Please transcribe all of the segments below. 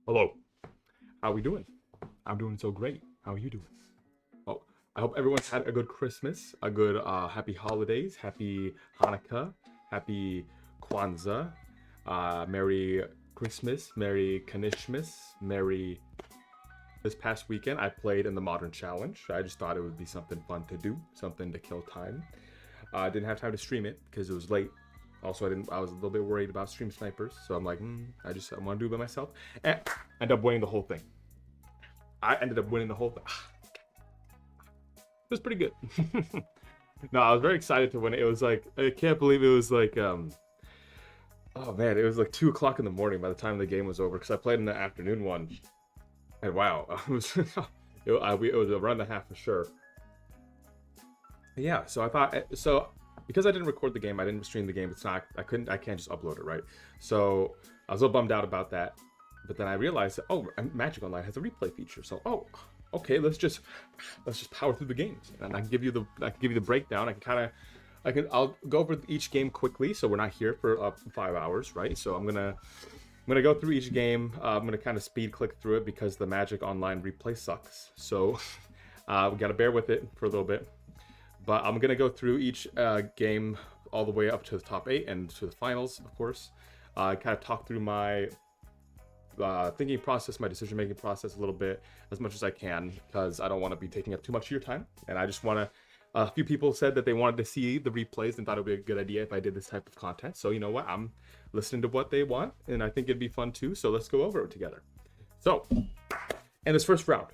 Hello. How we doing? I'm doing so great. How are you doing? Oh, I hope everyone's had a good Christmas, a good happy holidays, happy Hanukkah, happy Kwanzaa, Merry Christmas, Merry Kanishmas, Merry. This past weekend, I played in the Modern Challenge. I just thought it would be something fun to do, something to kill time. I didn't have time to stream it because it was late. Also, I was a little bit worried about stream snipers, so I'm like, I want to do it by myself, and I ended up winning the whole thing. I ended up winning the whole thing. It was pretty good. No, I was very excited to win it. It was like I can't believe it was like oh man, it was like 2 o'clock in the morning by the time the game was over because I played in the afternoon one, and wow, it was it was a run and a half for sure. Yeah, so I thought so because I didn't record the game, I didn't stream the game. It's not I can't just upload it, right? So I was a little bummed out about that, but then I realized that Magic Online has a replay feature. So okay, let's just power through the games, and I can give you the breakdown. I'll go over each game quickly, so we're not here for 5 hours, right? So I'm gonna go through each game. I'm gonna kind of speed click through it because the Magic Online replay sucks. So we gotta bear with it for a little bit. But I'm gonna go through each game all the way up to the top 8 and to the finals, of course. Kind of talk through my thinking process, my decision making process a little bit as much as I can because I don't want to be taking up too much of your time, and I just want to. A few people said that they wanted to see the replays and thought it would be a good idea if I did this type of content. So you know what, I'm listening to what they want, and I think it'd be fun too. So let's go over it together. So in this first round,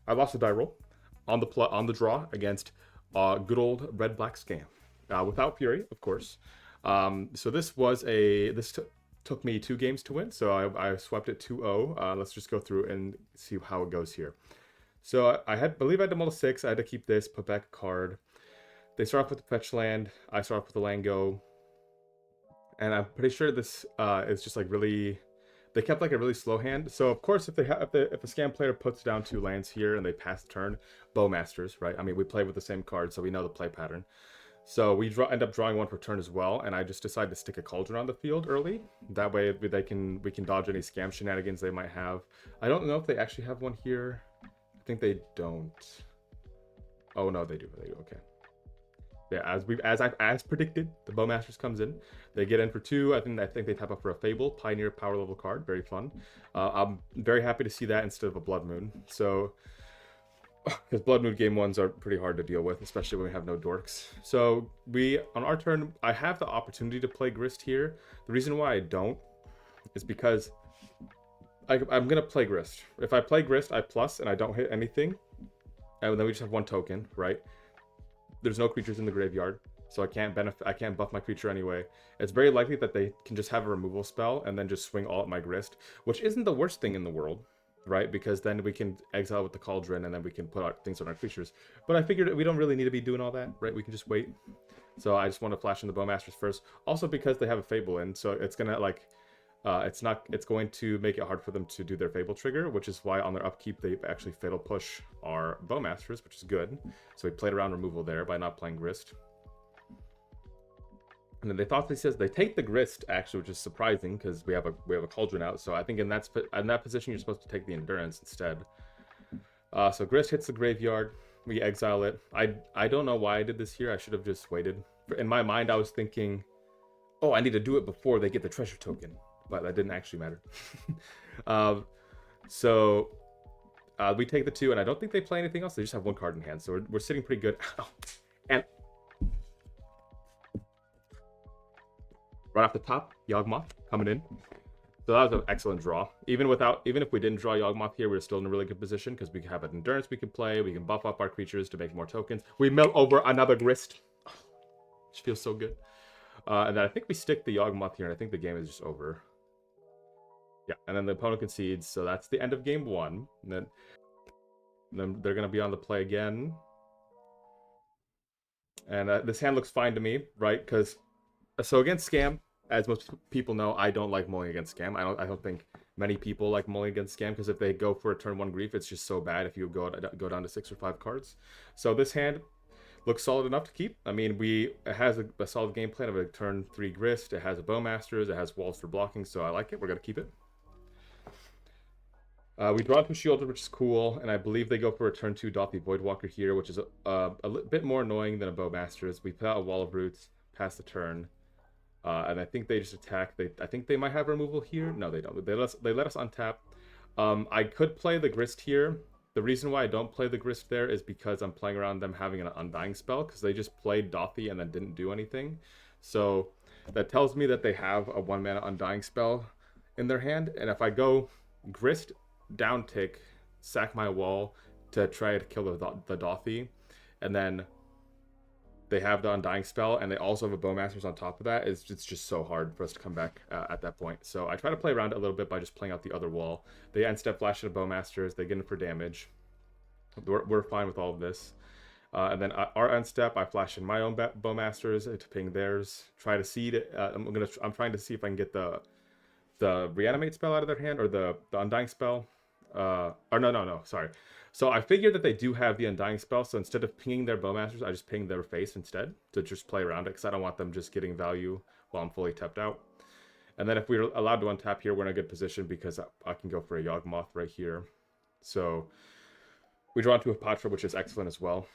I lost a die roll on the draw against good old red black scam without fury, of course. So this took me 2 games to win, so I swept it 2-0. Let's just go through and see how it goes here. So I believe I had to mull 6. I had to keep this, put back a card. They start off with the fetch land. I start off with the land go, and I'm pretty sure this is just like really. They kept like a really slow hand. So of course, if a scam player puts down 2 lands here and they pass the turn, Bowmasters, right? I mean, we play with the same card, so we know the play pattern. So we end up drawing 1 per turn as well, and I just decided to stick a cauldron on the field early. That way, we can dodge any scam shenanigans they might have. I don't know if they actually have one here. I think they don't. Oh no, they do. They do. Okay. Yeah, as predicted, the Bowmasters comes in. They get in for 2. I think they tap up for a Fable Pioneer power level card. Very fun. I'm very happy to see that instead of a Blood Moon. So because Blood Moon game ones are pretty hard to deal with, especially when we have no dorks. So on our turn, I have the opportunity to play Grist here. The reason why I don't is because I'm gonna play Grist. If I play Grist, I plus and I don't hit anything, and then we just have 1 token, right? There's no creatures in the graveyard, so I can't buff my creature anyway. It's very likely that they can just have a removal spell and then just swing all at my Grist, which isn't the worst thing in the world, right? Because then we can exile with the Cauldron and then we can put our things on our creatures. But I figured we don't really need to be doing all that, right? We can just wait. So I just want to flash in the Bowmasters first. Also because they have a Fable in, so it's gonna like it's going to make it hard for them to do their Fable trigger, which is why on their upkeep they actually Fatal Push our Bowmasters, which is good. So we played around removal there by not playing Grist. And then they take the Grist actually, which is surprising because we have a Cauldron out. So I think in that position you're supposed to take the Endurance instead. So Grist hits the graveyard. We exile it. I don't know why I did this here. I should have just waited. In my mind, I was thinking, oh, I need to do it before they get the treasure token, but that didn't actually matter. So we take the 2, and I don't think they play anything else. They just have 1 card in hand, so we're sitting pretty good. And right off the top, Yawgmoth coming in. So that was an excellent draw. Even if we didn't draw Yawgmoth here, we're still in a really good position because we have an Endurance we can play. We can buff up our creatures to make more tokens. We mill over another Grist, which feels so good. And then I think we stick the Yawgmoth here, and I think the game is just over. Yeah, and then the opponent concedes, so that's the end of game 1. And then they're going to be on the play again. And this hand looks fine to me, right? Because so against Scam, as most people know, I don't like mulling against Scam. I don't think many people like mulling against Scam because if they go for a turn 1 grief, it's just so bad if you go down to 6 or 5 cards. So this hand looks solid enough to keep. I mean, it has a solid game plan of a turn 3 Grist. It has a Bowmasters. It has walls for blocking, so I like it. We're going to keep it. We draw 2 Shieldred, which is cool, and I believe they go for a turn 2 Dothy Voidwalker here, which is a bit more annoying than a Bowmasters. We put out a Wall of Roots, pass the turn, and I think they just attack. I think they might have removal here. No, they don't. They let us untap. I could play the Grist here. The reason why I don't play the Grist there is because I'm playing around them having an Undying spell, because they just played Dothy and then didn't do anything. So that tells me that they have a 1-mana Undying spell in their hand, and if I go Grist, down tick, sack my wall to try to kill the Dothy, and then they have the Undying spell, and they also have a Bowmasters on top of that. It's just so hard for us to come back at that point. So I try to play around it a little bit by just playing out the other wall. They end step flash into Bowmasters. They get in for damage. We're fine with all of this. And then our end step, I flash in my own Bowmasters to ping theirs. Try to seed it. I'm trying to see if I can get the reanimate spell out of their hand, or the Undying spell. Or no, sorry. So I figured that they do have the Undying spell, so instead of pinging their Bowmasters, I just ping their face instead to just play around it, because I don't want them just getting value while I'm fully tapped out. And then if we're allowed to untap here, we're in a good position because I can go for a Yawgmoth right here. So we draw into a Hapatra, which is excellent as well.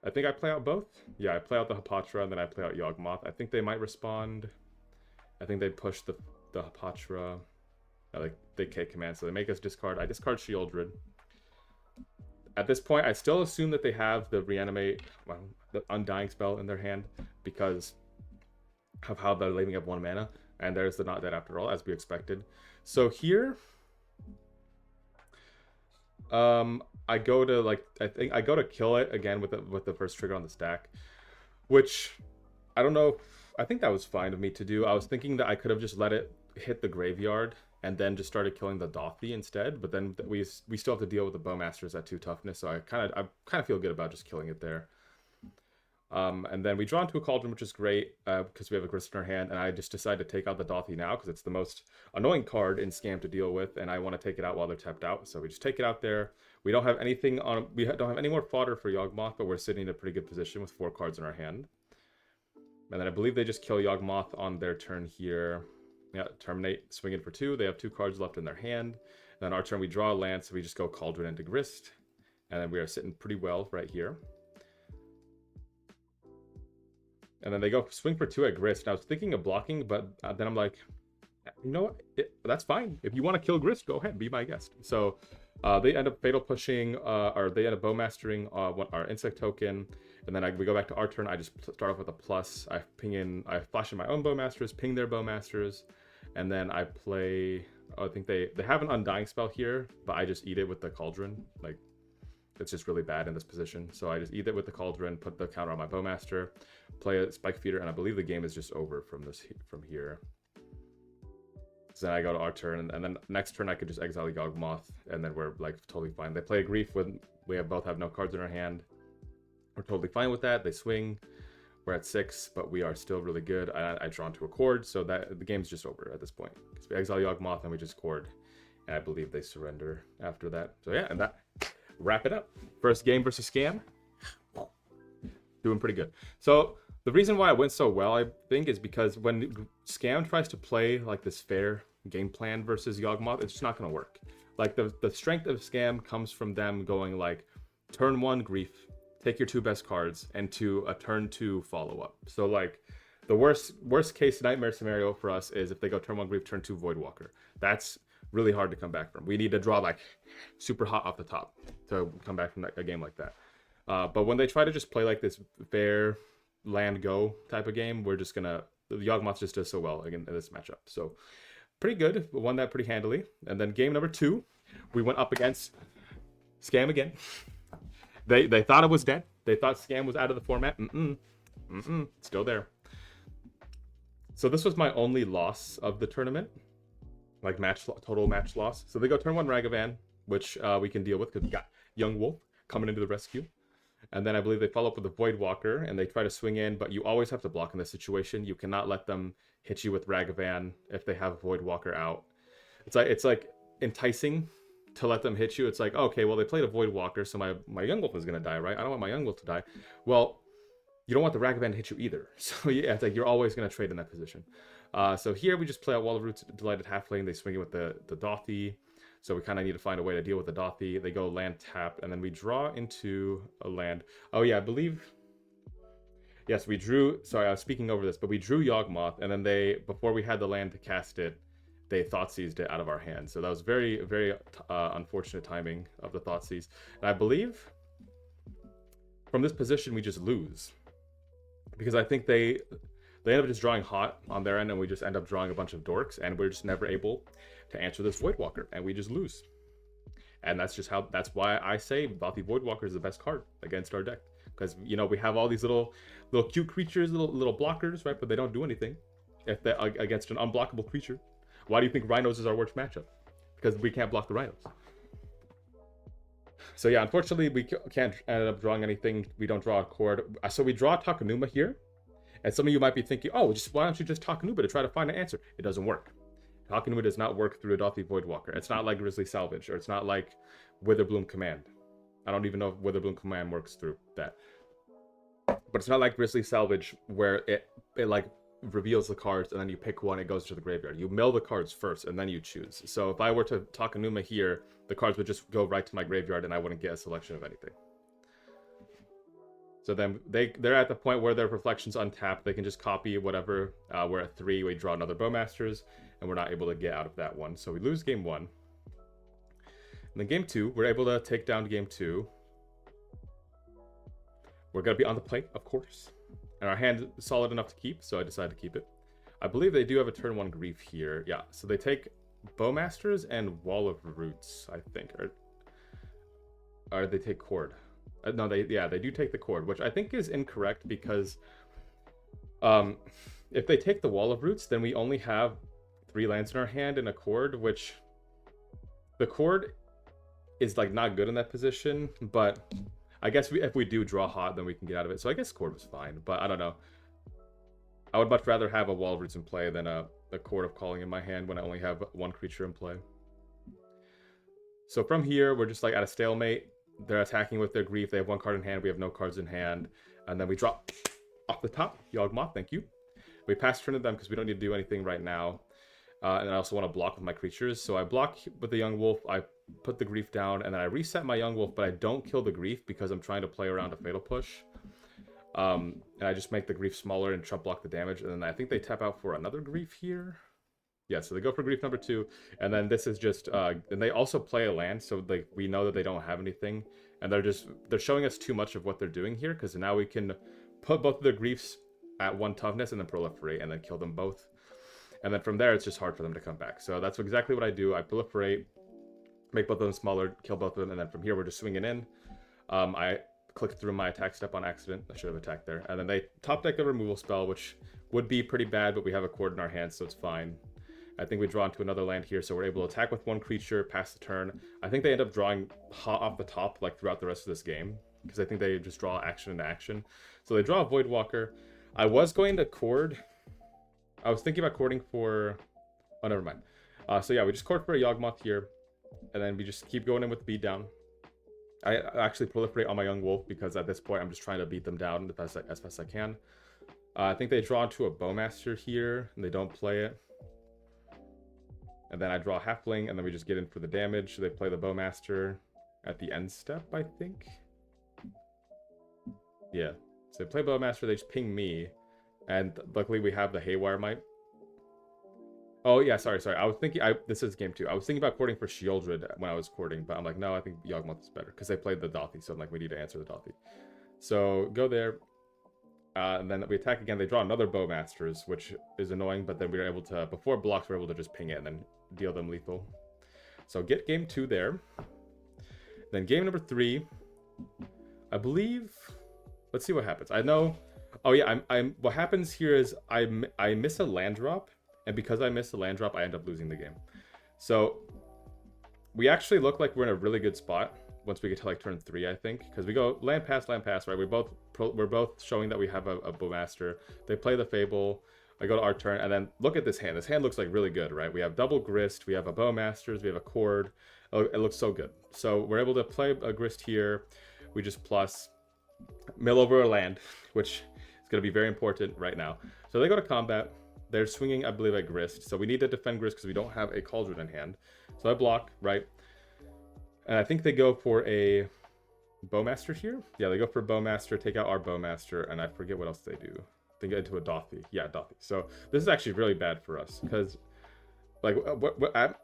I think I play out both. Yeah, I play out the Hapatra, and then I play out Yawgmoth. I think they might respond. I think they push the Hapatra. They K command, so they make us discard. I discard Shieldred. At this point, I still assume that they have the reanimate, the Undying spell in their hand, because of how they're leaving up 1 mana, and there's the Not Dead after all, as we expected. So here, I go to I go to kill it again with the first trigger on the stack, which I don't know. I think that was fine of me to do. I was thinking that I could have just let it hit the graveyard and then just started killing the Dothy instead, but then we still have to deal with the Bowmasters at 2 toughness, so I kind of feel good about just killing it there. And then we draw into a Cauldron, which is great because we have a Grist in our hand, and I just decided to take out the Dothy now because it's the most annoying card in Scam to deal with, and I want to take it out while they're tapped out. So we just take it out there. We don't have anything on. We don't have any more fodder for Yawgmoth, but we're sitting in a pretty good position with 4 cards in our hand. And then I believe they just kill Yawgmoth on their turn here. Yeah, terminate, swing in for 2. They have 2 cards left in their hand. And then our turn, we draw a land, so we just go Cauldron into Grist. And then we are sitting pretty well right here. And then they go swing for 2 at Grist. And I was thinking of blocking, but then I'm like, you know what? That's fine. If you want to kill Grist, go ahead, be my guest. So they end up fatal pushing, or they end up Bowmastering our insect token. And then we go back to our turn. I just start off with a plus. I flash in my own Bowmasters, ping their Bowmasters, and then I play. I think they have an Undying spell here, but I just eat it with the Cauldron. Like, it's just really bad in this position. So I just eat it with the Cauldron, put the counter on my Bowmaster, play a Spike Feeder, and I believe the game is just over from here. So then I go to our turn, and then next turn I could just exile Yawgmoth, and then we're like totally fine. They play a Grief when we both have no cards in our hand. We're totally fine with that. They swing. We're at 6, but we are still really good. I draw into a Chord, so that the game's just over at this point. Because we exile Yawgmoth and we just Chord, and I believe they surrender after that. So yeah, and that wrap it up. First game versus Scam. Doing pretty good. So the reason why it went so well, I think, is because when Scam tries to play like this fair game plan versus Yawgmoth, it's just not going to work. Like the strength of Scam comes from them going like turn 1 Grief, take your 2 best cards, and to a turn 2 follow up. So like the worst case nightmare scenario for us is if they go turn 1 Grief, turn 2 Voidwalker. That's really hard to come back from. We need to draw like super hot off the top to come back from a game like that. But when they try to just play like this fair land go type of game, we're just gonna, the Yawgmoth just does so well again in this matchup. So pretty good, won that pretty handily. And then game number 2, we went up against Scam again. They thought it was dead. They thought Scam was out of the format. Still there. So this was my only loss of the tournament, like total match loss. So they go turn 1 Ragavan, which we can deal with because we got Yawgmoth coming into the rescue. And then I believe they follow up with a Voidwalker, and they try to swing in, but you always have to block in this situation. You cannot let them hit you with Ragavan if they have a Voidwalker out. It's like enticing to let them hit you. It's like, okay, well, they played a Voidwalker, so my Yawgmoth is going to die, right? I don't want my Yawgmoth to die. Well, you don't want the Ragavan to hit you either. So yeah, it's like you're always going to trade in that position. So here we just play out Wall of Roots, Delighted Halfling. They swing it with the Dothy. So we kind of need to find a way to deal with the Dothy. They go land tap, and then we draw into a land. Oh yeah, I believe... Yes, we drew... Sorry, I was speaking over this, but we drew Yawgmoth, and then they, before we had the land to cast it, they Thoughtseized it out of our hands. So that was very, very unfortunate timing of the Thoughtseize. And I believe from this position, we just lose. Because I think they end up just drawing hot on their end, and we just end up drawing a bunch of dorks, and we're just never able to answer this Voidwalker, and we just lose. And that's just how... That's why I say Dothy Voidwalker is the best card against our deck. Because, you know, we have all these little cute creatures, little blockers, right? But they don't do anything if they're against an unblockable creature. Why do you think Rhinos is our worst matchup? Because we can't block the Rhinos. So yeah, unfortunately, we can't end up drawing anything. We don't draw a cord. So we draw Takenuma here. And some of you might be thinking, oh, why don't you just Takenuma to try to find an answer? It doesn't work. Takenuma does not work through a Dothy Voidwalker. It's not like Grizzly Salvage, or it's not like Witherbloom Command. I don't even know if Witherbloom Command works through that. But it's not like Grizzly Salvage, where it like reveals the cards, and then you pick one, it goes to the graveyard. You mill the cards first, and then you choose. So if I were to Takenuma here, the cards would just go right to my graveyard, and I wouldn't get a selection of anything. So then they're at the point where their Reflection's untapped. They can just copy whatever. We're at 3, we draw another Bowmasters, and we're not able to get out of that one. So we lose game 1. And then game 2, we're able to take down game 2. We're going to be on the play, of course. And our hand is solid enough to keep, so I decided to keep it. I believe they do have a turn 1 Grief here. Yeah, so they take Bowmasters and Wall of Roots, I think. Or they take Cord. No, they do take the Cord, which I think is incorrect because if they take the Wall of Roots, then we only have 3 lands in our hand and a Cord, which the Cord is like not good in that position, but I guess if we do draw hot, then we can get out of it. So I guess Cord was fine, but I don't know. I would much rather have a Wall of Roots in play than a Cord of Calling in my hand when I only have 1 creature in play. So from here, we're just like at a stalemate. They're attacking with their Grief. They have 1 card in hand. We have no cards in hand. And then we drop off the top, Yawgmoth, thank you. We pass turn to them because we don't need to do anything right now. And I also want to block with my creatures. So I block with the Young Wolf. I put the Grief down, and then I reset my Young Wolf, but I don't kill the Grief because I'm trying to play around a Fatal Push. And I just make the Grief smaller and trump block the damage. And then I think they tap out for another Grief here. Yeah, so they go for Grief number 2. And then this is just... and they also play a land, so like we know that they don't have anything. And they're showing us too much of what they're doing here, because now we can put both of their Griefs at 1 toughness and then proliferate and then kill them both. And then from there, it's just hard for them to come back. So that's exactly what I do. I proliferate, make both of them smaller, kill both of them, and then from here, we're just swinging in. I clicked through my attack step on accident. I should have attacked there. And then they top deck a removal spell, which would be pretty bad, but we have a Cord in our hands, so it's fine. I think we draw into another land here, so we're able to attack with 1 creature, pass the turn. I think they end up drawing hot off the top, like throughout the rest of this game, because I think they just draw action into action. So they draw a Voidwalker. I was going to Cord. I was thinking about cording for... Oh, never mind. So yeah, we just cord for a Yawgmoth here, and then we just keep going in with beat down. I actually proliferate on my Young Wolf because at this point I'm just trying to beat them down as fast as I can. I think they draw into a Bowmaster here, and they don't play it. And then I draw Halfling, and then we just get in for the damage. They play the Bowmaster at the end step, I think. Yeah. So they play Bowmaster, they just ping me. And luckily we have the Haywire Might. Oh, yeah, sorry. I was thinking... this is game 2. I was thinking about cording for Sheoldred when I was cording, but I'm like, no, I think Yawgmoth is better. Because they played the Dothy, so I'm like, we need to answer the Dothy. So, go there. And then we attack again. They draw another Bowmasters, which is annoying, but then we were able to... Before blocks, we were able to just ping it and then deal them lethal. So, get game 2 there. Then game number 3. I believe... Let's see what happens. I know... Oh, yeah, what happens here is I miss a land drop, and because I miss the land drop, I end up losing the game. So, we actually look like we're in a really good spot once we get to, like, turn 3, I think. Because we go land pass, right? We're both showing that we have a Bowmaster. They play the Fable. I go to our turn, and then look at this hand. This hand looks, like, really good, right? We have double Grist. We have a Bowmasters. We have a Cord. Oh, it looks so good. So, we're able to play a Grist here. We just plus mill over a land, which... It's going to be very important right now. So they go to combat. They're swinging, I believe, a Grist. So we need to defend Grist because we don't have a Cauldron in hand. So I block, right? And I think they go for a Bowmaster here. Yeah, they go for Bowmaster, take out our Bowmaster, and I forget what else they do. They get into a Dothy. Yeah, Dothy. So this is actually really bad for us because, like,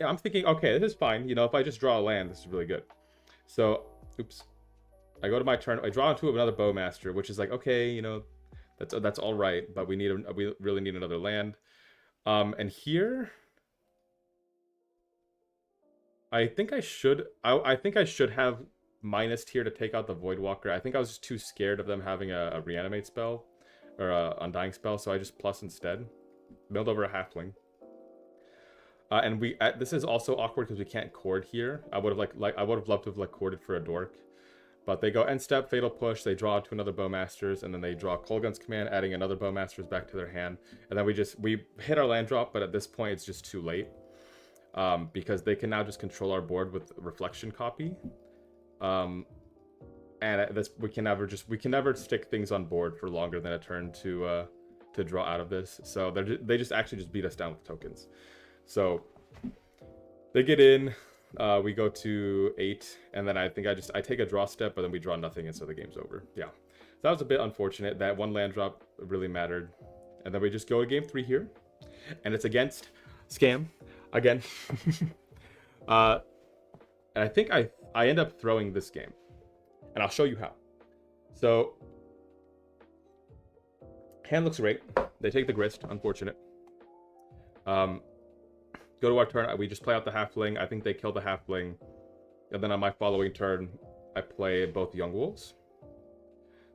I'm thinking, okay, this is fine. You know, if I just draw a land, this is really good. So, oops. I go to my turn. I draw into another Bowmaster, which is like, okay, you know, that's all right, but we really need another land. And here, I think I should have minus here to take out the Voidwalker. I think I was just too scared of them having a reanimate spell or a undying spell, so I just plus instead. Milled over a halfling. And this is also awkward because we can't cord here. I would have loved to have like corded for a dork. But they go end step, fatal push, they draw to another Bowmasters, and then they draw Kolgun's command, adding another Bowmasters back to their hand. And then we hit our land drop, but at this point it's just too late. Because they can now just control our board with reflection copy. And we can never stick things on board for longer than a turn to draw out of this. So they just beat us down with tokens. So they get in. We go to 8, and then I think I take a draw step, but then we draw nothing, and so the game's over. Yeah, so that was a bit unfortunate. That one land drop really mattered, and then we just go to game 3 here, and it's against Scam again. And I think I end up throwing this game, and I'll show you how. So hand looks great. They take the grist. Unfortunate. Go to our turn, we just play out the halfling. I think they kill the halfling. And then on my following turn, I play both young wolves.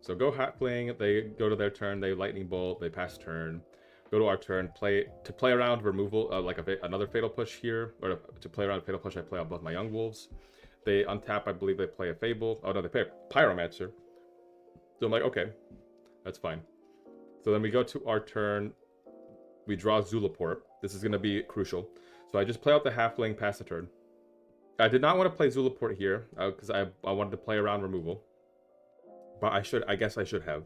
So go halfling, they go to their turn, they lightning bolt, they pass turn. Go to our turn, play around removal, another fatal push here. Or to play around fatal push, I play out both my young wolves. They untap, I believe they play a fable. Oh no, they play a pyromancer. So I'm like, okay, that's fine. So then we go to our turn, we draw Zulaport. This is going to be crucial. So I just play out the halfling, pass the turn. I did not want to play Zulaport here because I wanted to play around removal, but I guess I should have.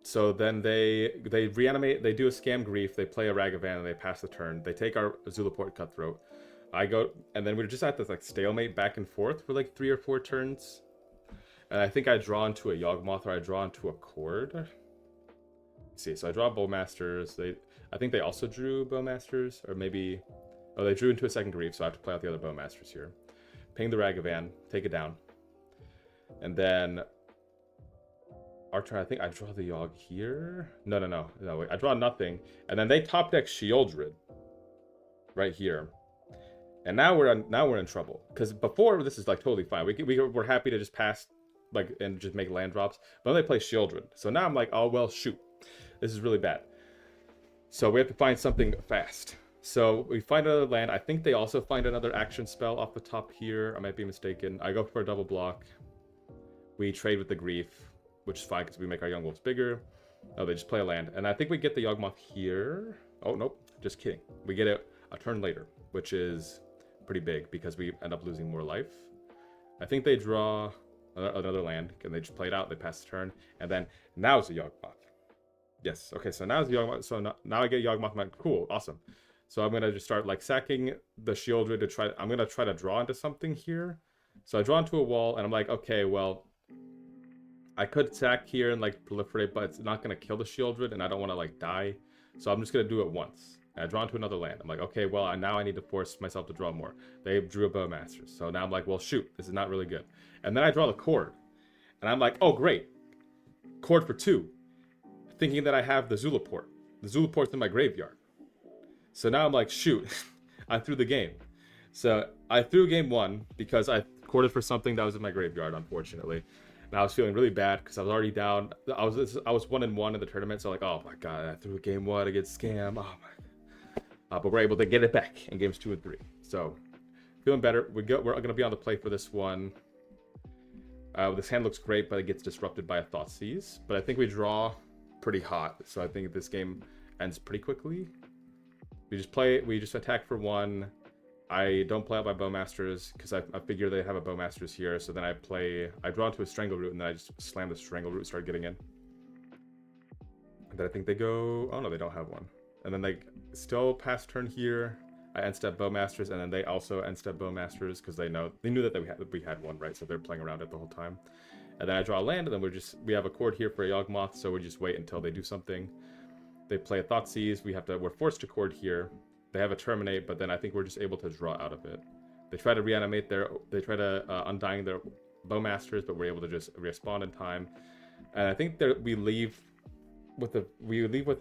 So then they reanimate. They do a Scam Grief. They play a Ragavan and they pass the turn. They take our Zulaport Cutthroat. I go, and then we're just at this like stalemate back and forth for like 3 or 4 turns. And I think I draw into a Yawgmoth or I draw into a Cord. Let's see, so I draw Bowmasters. I think they also drew Bowmasters, or maybe... Oh, they drew into a second Grief, so I have to play out the other Bowmasters here. Ping the Ragavan, take it down. And then... Our turn, I think I draw the Yawg here? No, wait, I draw nothing. And then they top deck Shieldred. Right here. And now we're in trouble. Because before, this is like totally fine. We're happy to just pass, like, and just make land drops. But then they play Shieldred. So now I'm like, oh, well, shoot. This is really bad. So we have to find something fast. So we find another land. I think they also find another action spell off the top here. I might be mistaken. I go for a double block. We trade with the Grief, which is fine because we make our Young Wolves bigger. Oh, they just play a land. And I think we get the Yawgmoth here. Oh, nope. Just kidding. We get it a turn later, which is pretty big because we end up losing more life. I think they draw another land, and they just play it out. They pass the turn. And then now it's a Yawgmoth. Yes, okay, so now it's Yawgmoth. So now I get Yawgmoth. I'm like, cool, awesome. So I'm gonna just start like sacking the Shieldred to try. I'm gonna try to draw into something here. So I draw into a wall, and I'm like, okay, well, I could sack here and like proliferate, but it's not gonna kill the Shieldred, and I don't want to like die. So I'm just gonna do it once. And I draw into another land. I'm like, okay, well, now I need to force myself to draw more. They drew a Bowmaster, so now I'm like, well, shoot, this is not really good. And then I draw the Cord, and I'm like, oh great, Cord for 2. Thinking that I have the Zulaport. The Zulaport's in my graveyard. So now I'm like, shoot, I threw the game. So I threw game 1 because I corded for something that was in my graveyard, unfortunately. And I was feeling really bad because I was already down. I was 1-1 in the tournament, so like, oh my god, I threw game 1 against Scam. Oh my. But we're able to get it back in games 2 and 3. So feeling better. We're gonna be on the play for this one. This hand looks great, but it gets disrupted by a Thoughtseize. But I think we draw pretty hot, so I think this game ends pretty quickly. We just attack for 1. I don't play out my Bowmasters because I figure they have a Bowmasters here, so then I draw into a Strangleroot, and then I just slam the Strangleroot and start getting in. And then I think they go, oh no, they don't have one. And then they still pass turn here. I end step Bowmasters, and then they also end step Bowmasters because they knew that we had one, right? So they're playing around it the whole time. And then I draw a land, and then we have a cord here for a Yawgmoth, so we just wait until they do something. They play a Thoughtseize. We're forced to cord here. They have a Terminate, but then I think we're just able to draw out of it. They try to reanimate they try to Undying their Bowmasters, but we're able to just respawn in time. And I think that we leave with a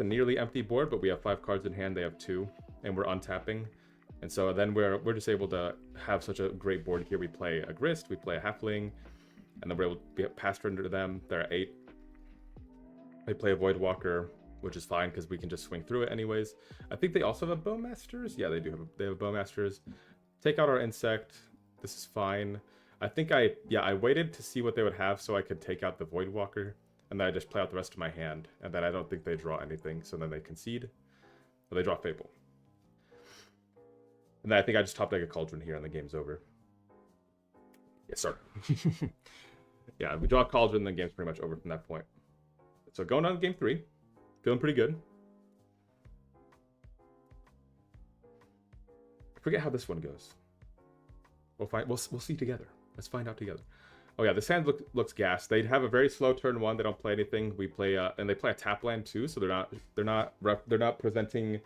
nearly empty board, but we have 5 cards in hand. They have 2, and we're untapping. And so then we're just able to have such a great board here. We play a Grist, we play a Halfling, and then we're able to be passed under them. They're at 8. They play a Voidwalker, which is fine because we can just swing through it anyways. I think they also have Bowmasters. Yeah, they do. They have Bowmasters. Take out our Insect. This is fine. I think I waited to see what they would have so I could take out the Voidwalker, and then I just play out the rest of my hand, and then I don't think they draw anything, so then they concede. But they draw Fable. And then I think I just top deck a Cauldron here, and the game's over. Yes, sir. Yeah, we draw a Cauldron, then the game's pretty much over from that point. So going on to game 3. Feeling pretty good. I forget how this one goes. We'll see together. Let's find out together. Oh yeah, this hand looks gas. They have a very slow turn 1. They don't play anything. We play and they play a tap land too, so they're not representing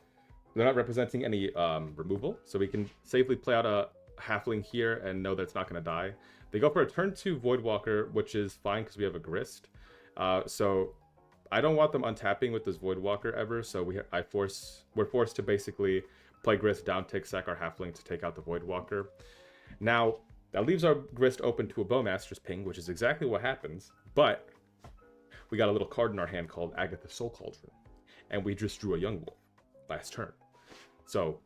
any removal. So we can safely play out a Halfling here and know that it's not going to die. They go for a turn 2 Voidwalker, which is fine because we have a Grist. So I don't want them untapping with this Voidwalker ever, so we're forced to basically play Grist, down tick, sack our Halfling to take out the Voidwalker. Now, that leaves our Grist open to a Bowmaster's Ping, which is exactly what happens, but we got a little card in our hand called Agatha's Soul Cauldron, and we just drew a Yawgmoth last turn. So,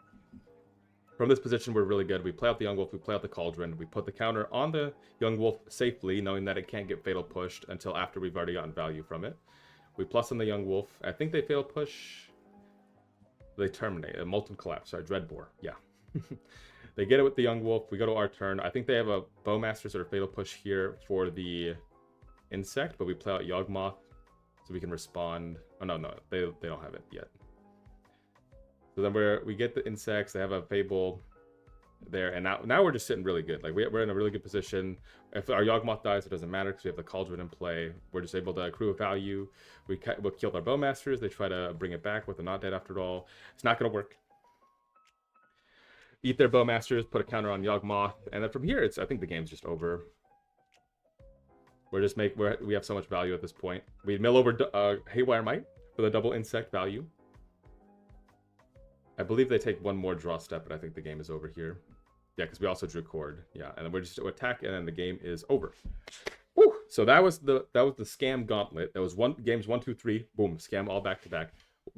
from this position, we're really good. We play out the Yawgmoth, we play out the Cauldron, we put the counter on the Yawgmoth safely, knowing that it can't get Fatal Pushed until after we've already gotten value from it. We plus on the Yawgmoth. I think they Fatal Push. They terminate. A Molten Collapse. Sorry, Dreadbore. Yeah. They get it with the Yawgmoth. We go to our turn. I think they have a Bowmasters or a Fatal Push here for the Insect, but we play out Yawgmoth so we can respond. Oh, no, they don't have it yet. So then we get the Insects. They have a Fable there, and now we're just sitting really good. Like we're in a really good position. If our Yawgmoth dies, it doesn't matter because we have the Cauldron in play. We're just able to accrue a value. We'll kill our Bowmasters. They try to bring it back with a not dead after all. It's not going to work. Eat their Bowmasters, put a counter on Yawgmoth, and then from here, I think the game's just over. We have so much value at this point. We mill over Haywire Might for the double Insect value. I believe they take one more draw step, but I think the game is over here. Yeah, because we also drew Cord. Yeah, and then we're just to attack, and then the game is over. Woo! So that was the scam gauntlet. That was games 1, 2, 3. Boom, scam all back to back.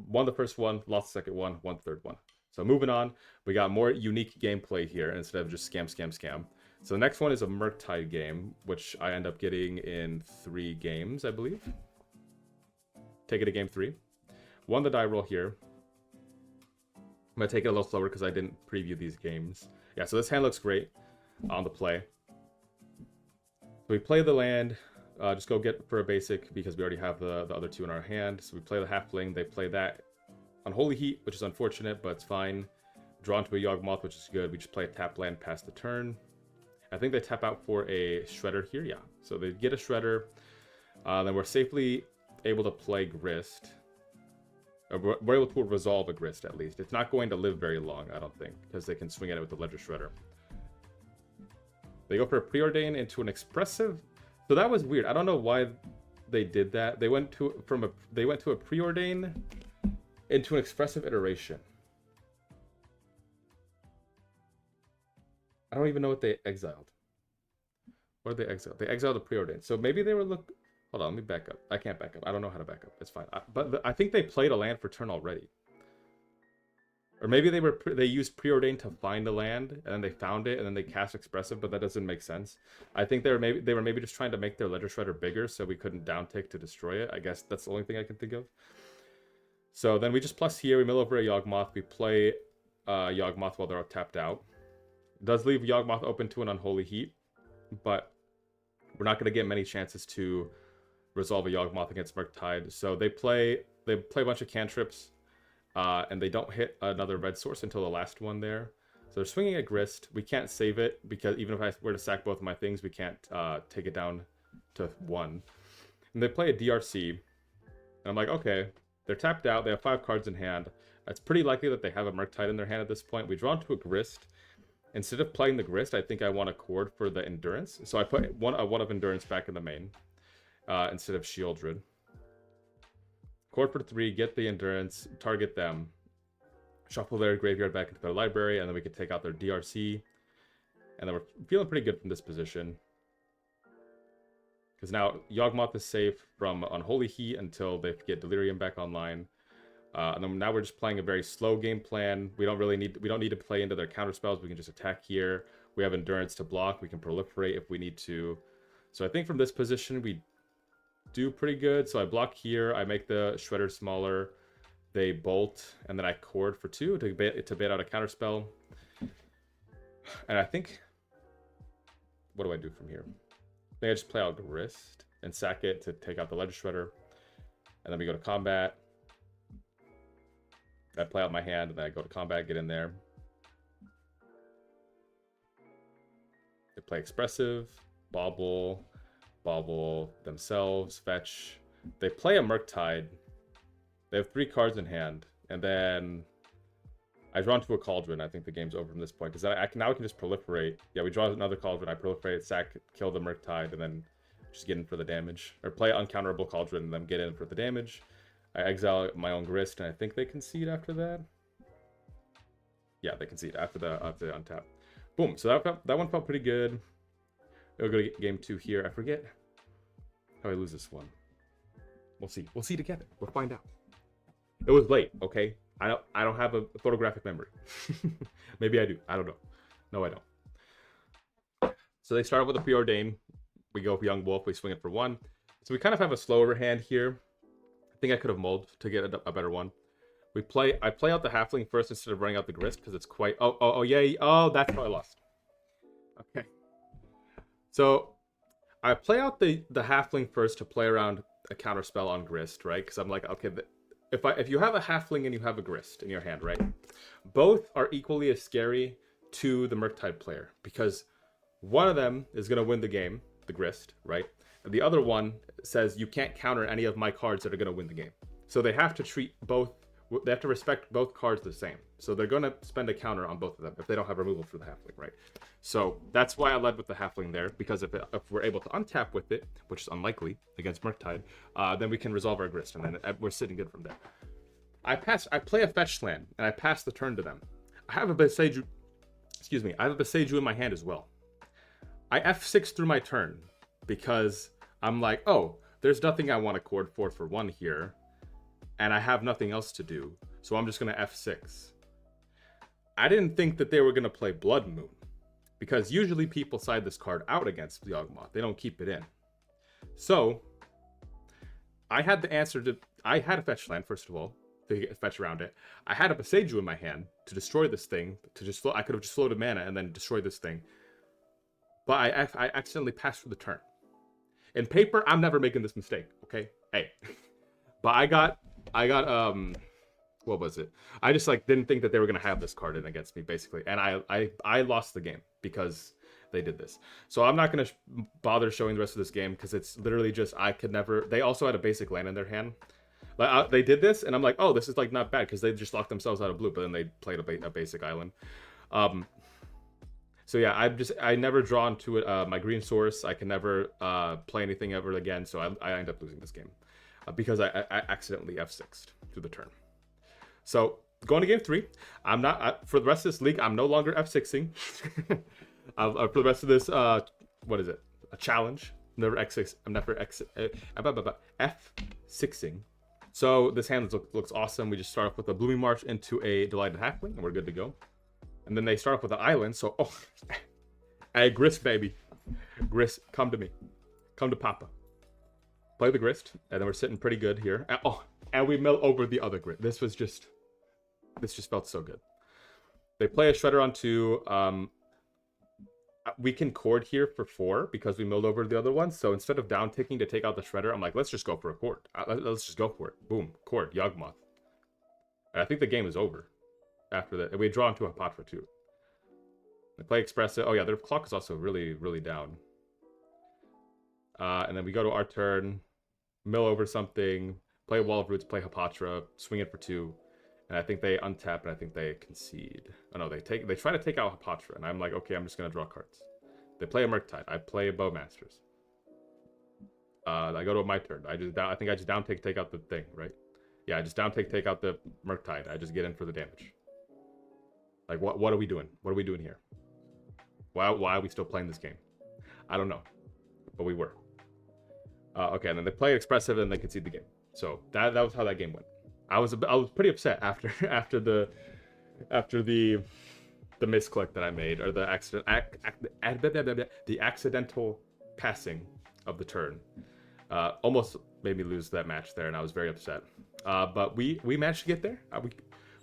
Won the first one, lost the second one, won the third one. So moving on, we got more unique gameplay here instead of just scam. So the next one is a Murktide game, which I end up getting in 3 games, I believe. Take it to game 3. Won the die roll here. I'm going to take it a little slower because I didn't preview these games. Yeah, so this hand looks great on the play. So we play the land, just go get for a basic because we already have the other 2 in our hand. So we play the Halfling, they play that Unholy Heat, which is unfortunate, but it's fine. Draw into a Yawgmoth, which is good. We just play a tap land past the turn. I think they tap out for a Shredder here, yeah. So they get a Shredder. Then we're safely able to play Grist. We're able to resolve a Grist, at least. It's not going to live very long, I don't think, because they can swing at it with the Ledger Shredder. They go for a Preordain into an Expressive. So that was weird. I don't know why they did that. They went to a Preordain into an Expressive Iteration. I don't even know what they exiled. What did they exile? They exiled the Preordain. So maybe they were Hold on, let me back up. I can't back up. I don't know how to back up. It's fine. But I think they played a land for turn already. Or maybe they used Preordain to find a land, and then they found it, and then they cast Expressive, but that doesn't make sense. I think they were maybe just trying to make their Ledger Shredder bigger so we couldn't downtick to destroy it. I guess that's the only thing I can think of. So then we just plus here, we mill over a Yawgmoth, we play Yawgmoth while they're tapped out. It does leave Yawgmoth open to an Unholy Heat, but we're not going to get many chances to resolve a Yawgmoth against Murktide. So they play a bunch of cantrips. And they don't hit another red source until the last one there. So they're swinging a Grist. We can't save it because even if I were to sack both of my things, we can't take it down to 1. And they play a DRC. And I'm like, okay, they're tapped out. They have 5 cards in hand. It's pretty likely that they have a Murktide in their hand at this point. We draw into a Grist. Instead of playing the Grist, I think I want a Chord for the Endurance. So I put one of Endurance back in the main instead of Shieldred. Chord for 3, get the Endurance, target them. Shuffle their graveyard back into their library, and then we can take out their DRC. And then we're feeling pretty good from this position. Because now Yawgmoth is safe from Unholy Heat until they get Delirium back online. And then now we're just playing a very slow game plan. We don't need to play into their counter spells. We can just attack here. We have Endurance to block. We can proliferate if we need to. So I think from this position we do pretty good. So I block here. I make the Shredder smaller. They bolt, and then I Chord for 2 to bait out a counter spell. And I think, what do I do from here? I think I just play out Grist and sack it to take out the Ledger Shredder. And then we go to combat. I play out my hand, and then I go to combat, get in there. They play Expressive, Bobble themselves, fetch. They play a Murktide. They have 3 cards in hand, and then I draw into a Cauldron. I think the game's over from this point, because now I can just proliferate. Yeah, we draw another Cauldron, I proliferate, sack, kill the Murktide, and then just get in for the damage. Or play uncounterable Cauldron, and then get in for the damage. I exile my own Grist, and I think they concede after that. Yeah, they concede after the untap. Boom, so that one felt pretty good. We'll go to game 2 here. I forget how I lose this one. We'll see. We'll see together. We'll find out. It was late, okay? I don't have a photographic memory. Maybe I do. I don't know. No, I don't. So they start with a Preordain. We go for Yawgmoth. We swing it for 1. So we kind of have a slower hand here. I think I could have mulled to get a better one. I play out the Halfling first instead of running out the Grist because it's quite... Oh, yeah. Oh, that's how I lost. Okay. So I play out the Halfling first to play around a counter spell on Grist, right? Because I'm like, okay... If you have a Halfling and you have a Grist in your hand, right? Both are equally as scary to the Murktide player because one of them is going to win the game, the Grist, right? And the other one says you can't counter any of my cards that are going to win the game. So they have to treat both, they have to respect both cards the same. So they're going to spend a counter on both of them if they don't have removal for the Halfling, right? So that's why I led with the Halfling there, because if we're able to untap with it, which is unlikely against Murktide, then we can resolve our Grist, and then we're sitting good from there. I play a fetch land, and I pass the turn to them. I have a Beseju in my hand as well. I F6 through my turn, because I'm like, oh, there's nothing I want to Chord for 1 here, and I have nothing else to do, so I'm just going to F6. I didn't think that they were going to play Blood Moon, because usually people side this card out against the Yawgmoth. They don't keep it in. So, I had the answer to... I had a fetch land, first of all, to fetch around it. I had a Beseju in my hand to destroy this thing. I could have just floated mana and then destroyed this thing. But I accidentally passed through the turn. In paper, I'm never making this mistake, okay? Hey. But I got what was it? I just didn't think that they were gonna have this card in against me, basically, and I lost the game because they did this. So I'm not gonna bother showing the rest of this game because it's literally just I could never. They also had a basic land in their hand. They did this, and I'm like, oh, this is not bad because they just locked themselves out of blue, but then they played a basic island. So yeah, I never draw into it. My green source, I can never play anything ever again. So I end up losing this game because I accidentally F6'd through the turn. So going to game 3, I'm not for the rest of this league. I'm no longer F6ing. For the rest of this, what is it? A challenge. Never X6. I'm never F6ing. So this hand looks awesome. We just start off with a Blooming March into a Delighted Halfling, and we're good to go. And then they start off with an island. So, hey, Grist, baby. Grist, come to me. Come to Papa. Play the Grist, and then we're sitting pretty good here. And we mill over the other Grist. This just felt so good. They play a Shredder on 2. We can Chord here for 4 because we milled over the other one. So instead of down ticking to take out the Shredder, I'm like, let's just go for a Chord. Let's just go for it. Boom, Chord, Yawgmoth. And I think the game is over after that. We draw into a Patra too. They play Espresso. Oh yeah, their clock is also really, really down. And then we go to our turn, mill over something, play Wall of Roots, play Hapatra, swing it for 2. And I think they untap, and I think they concede. Oh no, they try to take out Hapatra, and I'm like, okay, I'm just gonna draw cards. They play a Murktide. I play a Bowmasters. I go to my turn. I think I just down take out the thing, right? Yeah, I just down take out the Murktide. I just get in for the damage. Like, what are we doing? What are we doing here? Why are we still playing this game? I don't know, but we were. Okay, and then they play Expressive, and they concede the game. So that was how that game went. I was pretty upset after the misclick that I made, or the accidental passing of the turn. Almost made me lose that match there, and I was very upset. But we managed to get there. We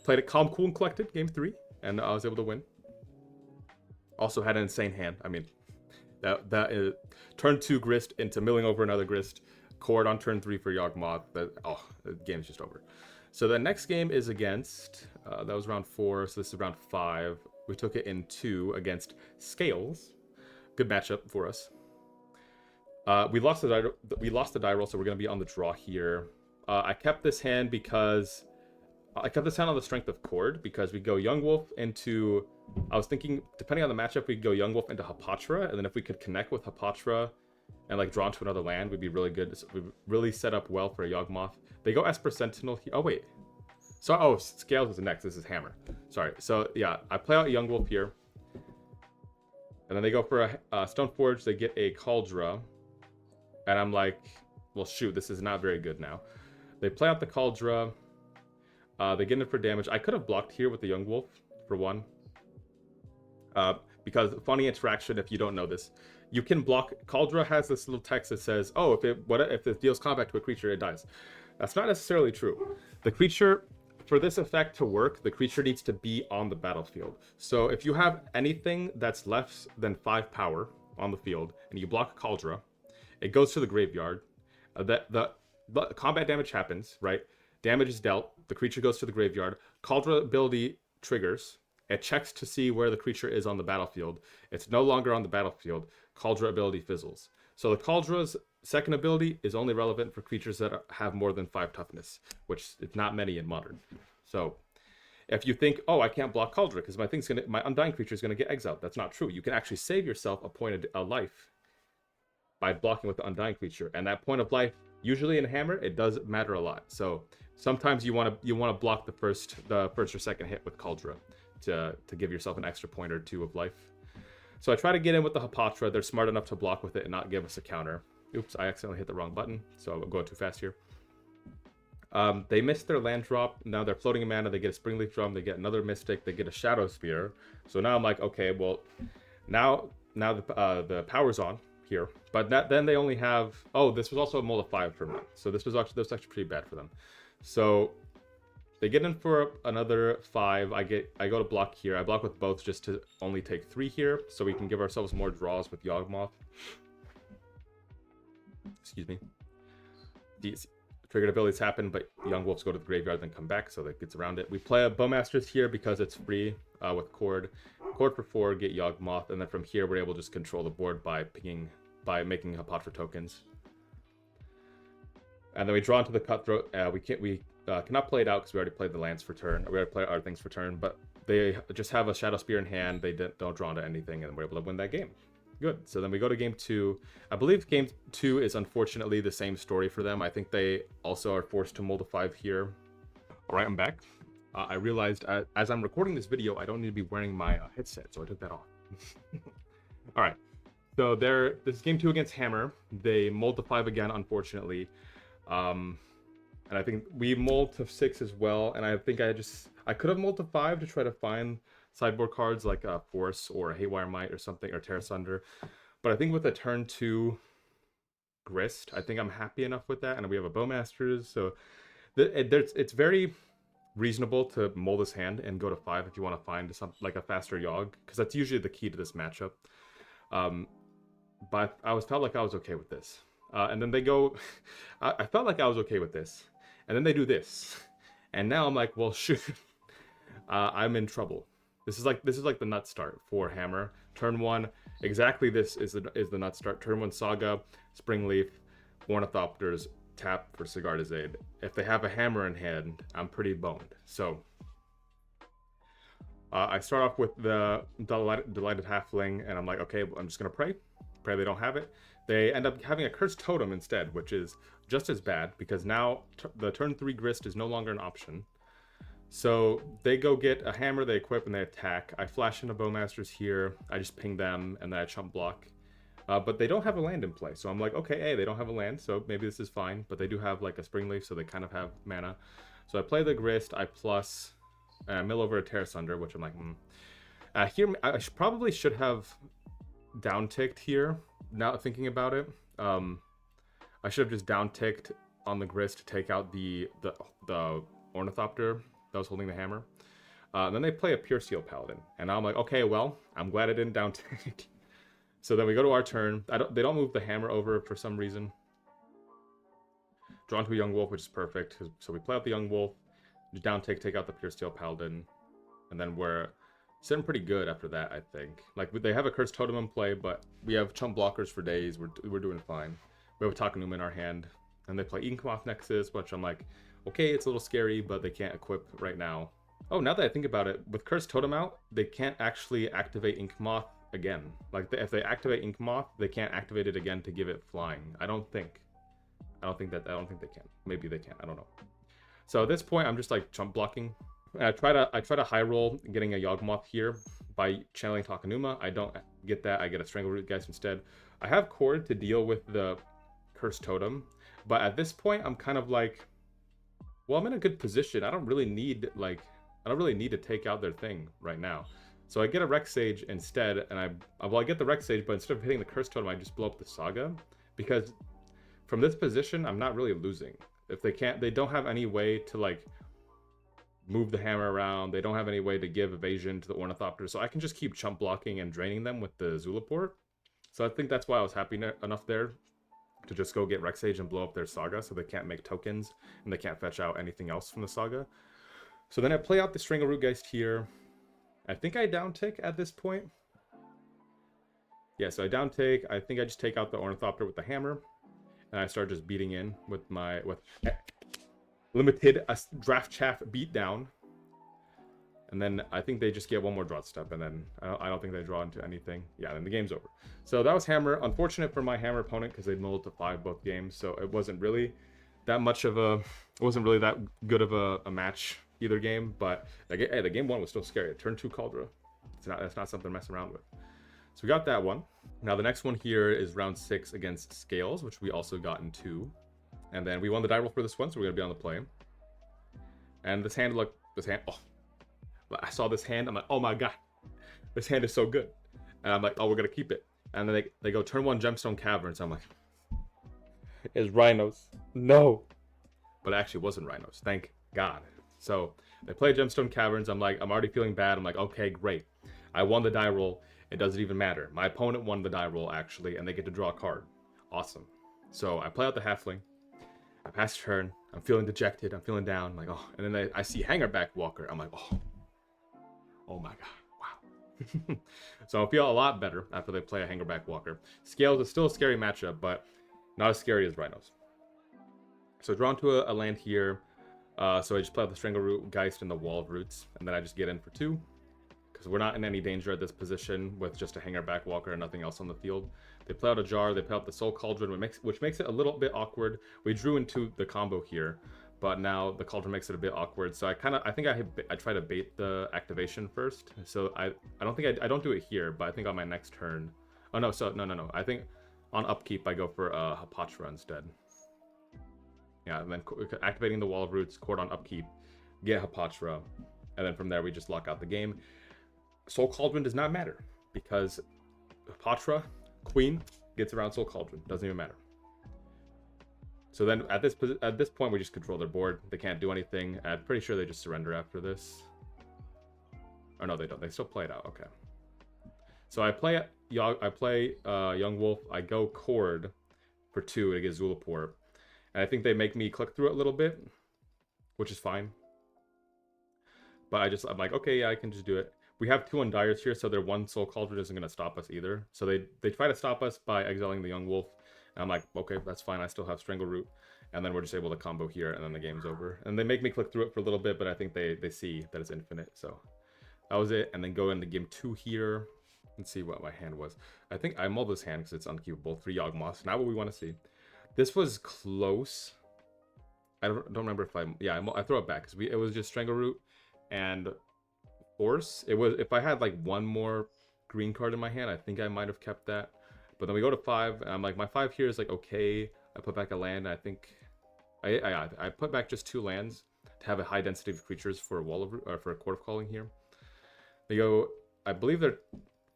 played it calm, cool, and collected, game 3, and I was able to win. Also had an insane hand. I mean, that is turn 2 grist into milling over another grist, cord on turn 3 for Yawgmoth. The game's just over. So the next game is against, that was round 4, so this is round 5. We took it in 2 against Scales. Good matchup for us. We lost the die roll, so we're going to be on the draw here. I kept this hand because I kept this hand on the strength of cord, because we go Yawgmoth into, I was thinking, depending on the matchup, we'd go Yawgmoth into Hapatra, and then if we could connect with Hapatra and like draw into another land, we'd be really good. So we really set up well for a Yawgmoth. They go Esper Sentinel here. Oh wait, so Scales is the next. This is Hammer. Sorry. So yeah, I play out Yawgmoth here, and then they go for a Stoneforge. They get a Cauldron, and I'm like, well shoot, this is not very good now. They play out the Cauldron. They get in for damage. I could have blocked here with the Yawgmoth for 1. Because funny interaction, if you don't know this, you can block. Cauldron has this little text that says, "Oh, if it deals combat to a creature, it dies." That's not necessarily true. The creature, for this effect to work, the creature needs to be on the battlefield. So if you have anything that's less than 5 power on the field and you block Cauldron, it goes to the graveyard. The combat damage happens, right? Damage is dealt. The creature goes to the graveyard. Cauldron ability triggers. It checks to see where the creature is on the battlefield. It's no longer on the battlefield. Cauldron ability fizzles. So the Cauldron's second ability is only relevant for creatures that have more than 5 toughness, which is not many in Modern. So if you think, oh, I can't block Cauldron because my Undying creature is gonna get exiled, that's not true. You can actually save yourself a point of life by blocking with the Undying creature, and that point of life, usually in Hammer, it does matter a lot. So sometimes you want to block the first or second hit with Cauldron to give yourself an extra point or 2 of life. So I try to get in with the Hapatra. They're smart enough to block with it and not give us a counter. Oops, I accidentally hit the wrong button, so I'm going too fast here. They missed their land drop. Now they're floating a mana. They get a Springleaf Drum. They get another Mystic. They get a Shadow Spear. So now I'm like, okay, well, now the power's on here. But then they only have, this was also a mold of 5 for them. So this was actually pretty bad for them. So they get in for another 5. I go to block here. I block with both just to only take 3 here, so we can give ourselves more draws with Yawgmoth. Excuse me. These triggered abilities happen, but Yawgmoths go to the graveyard, then come back, so that gets around it. We play a Bowmasters here because it's free with Cord. Cord for 4, get Yawgmoth, and then from here we're able to just control the board by making Hapatra tokens. And then we draw into the Cutthroat. We cannot play it out because we already played the lands for turn. We already played our things for turn, but they just have a Shadow Spear in hand. They don't draw into anything, and we're able to win that game. Good. So then we go to game 2. I believe game 2 is unfortunately the same story for them. I think they also are forced to mold a 5 here. All right, I'm back. I realized as I'm recording this video, I don't need to be wearing my headset, so I took that off. All right. So this is game 2 against Hammer. They mold the 5 again, unfortunately. And I think we mold to 6 as well. And I think I could have mold to 5 to try to find sideboard cards like Force or Haywire Might or something, or Terra Sunder. But I think with a turn 2 Grist, I think I'm happy enough with that. And we have a Bowmasters, so it's very reasonable to mold this hand and go to 5 if you want to find something like a faster Yawg, because that's usually the key to this matchup. But I felt like I was okay with this. And then they go, I felt like I was okay with this. And then they do this. And now I'm like, well, shoot, I'm in trouble. This is like the nut start for Hammer. Turn 1, exactly this is the nut start. Turn 1 Saga, Springleaf, Ornithopters, tap for Sigarda's Aid. If they have a Hammer in hand, I'm pretty boned. So I start off with the Delighted Halfling, and I'm like, okay, I'm just gonna pray they don't have it. They end up having a Cursed Totem instead, which is just as bad because now the turn 3 Grist is no longer an option. So they go get a hammer, they equip, and they attack. I flash into Bowmasters here. I just ping them, and then I chump block. But they don't have a land in play, so I'm like, okay, hey, they don't have a land, so maybe this is fine. But they do have like a Springleaf, so they kind of have mana. So I play the Grist, I plus, mill over a Tear Asunder, which I'm like, here I probably should have down-ticked here, now thinking about it. I should have just down-ticked on the Grist to take out the Ornithopter that was holding the hammer. Then they play a Pure Steel Paladin, and I'm like, okay, well, I'm glad I didn't down-tick. So then we go to our turn. They don't move the hammer over for some reason. Drawn to a Yawgmoth, which is perfect. So we play out the Yawgmoth, down-tick, take out the Pure Steel Paladin, and then we're sitting pretty good after that, I think. Like, they have a Cursed Totem in play, but we have chump blockers for days. We're doing fine. We have a Takenuma in our hand, and they play Yawgmoth Nexus, which I'm like, okay, it's a little scary, but they can't equip right now. Oh, now that I think about it, with Cursed Totem out, they can't actually activate Yawgmoth again. Like, if they activate Yawgmoth, they can't activate it again to give it flying. I don't think they can. Maybe they can. I don't know. So at this point, I'm just like chump blocking. I try to high roll getting a Yawgmoth here by channeling Takenuma. I don't get that. I get a Strangleroot Geist instead. I have Cord to deal with the Cursed Totem, but at this point, I'm kind of like, well, I'm in a good position. I don't really need to take out their thing right now. So I get a Rex Sage instead, and I get the Rex Sage, but instead of hitting the Cursed Totem, I just blow up the Saga, because from this position, I'm not really losing. If they don't have any way to like move the hammer around. They don't have any way to give evasion to the Ornithopter, so I can just keep chump blocking and draining them with the Zulaport. So I think that's why I was happy enough there to just go get Rex Sage and blow up their Saga, so they can't make tokens and they can't fetch out anything else from the Saga. So then I play out the Strangleroot Geist here. I think I down-tick at this point. Yeah, so I down-tick. I think I just take out the Ornithopter with the hammer, and I start just beating in with limited draft chaff beatdown. And then I think they just get one more draw step, and then I don't think they draw into anything. Yeah, then the game's over. So that was Hammer. Unfortunate for my Hammer opponent because they milled to 5 both games, so it wasn't really that good of a match either game. But the game 1 was still scary. Turn 2 Cauldron. That's not something to mess around with. So we got that one. Now the next one here is round 6 against Scales, which we also got in 2. And then we won the die roll for this one, so we're gonna be on the play. And this hand, oh, I saw this hand, I'm like, oh my god, this hand is so good. And I'm like, oh, we're gonna keep it. And then they go turn 1 Gemstone Caverns. I'm like, it's Rhinos. No. But it actually wasn't Rhinos, thank God. So they play Gemstone Caverns. I'm like, I'm already feeling bad. I'm like, okay, great. I won the die roll. It doesn't even matter. My opponent won the die roll, actually, and they get to draw a card. Awesome. So I play out the Halfling. I pass turn. I'm feeling dejected. I'm feeling down. I'm like, oh. And then I see Hangerback Walker. I'm like, oh my god, wow. So I feel a lot better after they play a Hangerback Walker. Scales is still a scary matchup, but not as scary as Rhinos. So drawn to a land here. So I just play out the Strangleroot Geist and the Wall of Roots, and then I just get in for 2. Because we're not in any danger at this position with just a Hangerback Walker and nothing else on the field. They play out a Jar, they play out the Soul Cauldron, which makes it a little bit awkward. We drew into the combo here, but now the Cauldron makes it a bit awkward. So I think I try to bait the activation first. So I don't do it here, but I think on my next turn. Oh no, no. I think on upkeep I go for Hapatra instead. Yeah, and then activating the Wall of Roots, Court on upkeep, get Hapatra, and then from there we just lock out the game. Soul Cauldron does not matter because Hapatra, Queen, gets around Soul Cauldron. Doesn't even matter. So then at this point we just control their board. They can't do anything. I'm pretty sure they just surrender after this. Oh no, they don't. They still play it out. Okay. So I play Yawgmoth. I go Cord for 2 to get Zulaport, and I think they make me click through it a little bit, which is fine. But I'm like, okay, yeah, I can just do it. We have 2 Undyers here, so their 1 Soul Cauldron isn't going to stop us either. So they try to stop us by exiling the Young Wolf. And I'm like, okay, that's fine. I still have Strangleroot. And then we're just able to combo here, and then the game's over. And they make me click through it for a little bit, but I think they see that it's infinite. So that was it. And then go into game 2 here. Let's see what my hand was. I think I mulled this hand because it's unkeepable. 3 Yawgmoths. Not what we want to see. This was close. I don't remember if I throw it back because it was just Strangleroot and Force. It was, if I had like 1 more green card in my hand, I think I might have kept that. But then we go to 5, and I'm like, my 5 here is like okay. I put back a land. I think I put back just 2 lands to have a high density of creatures for a for a Court of Calling here. They go, I believe their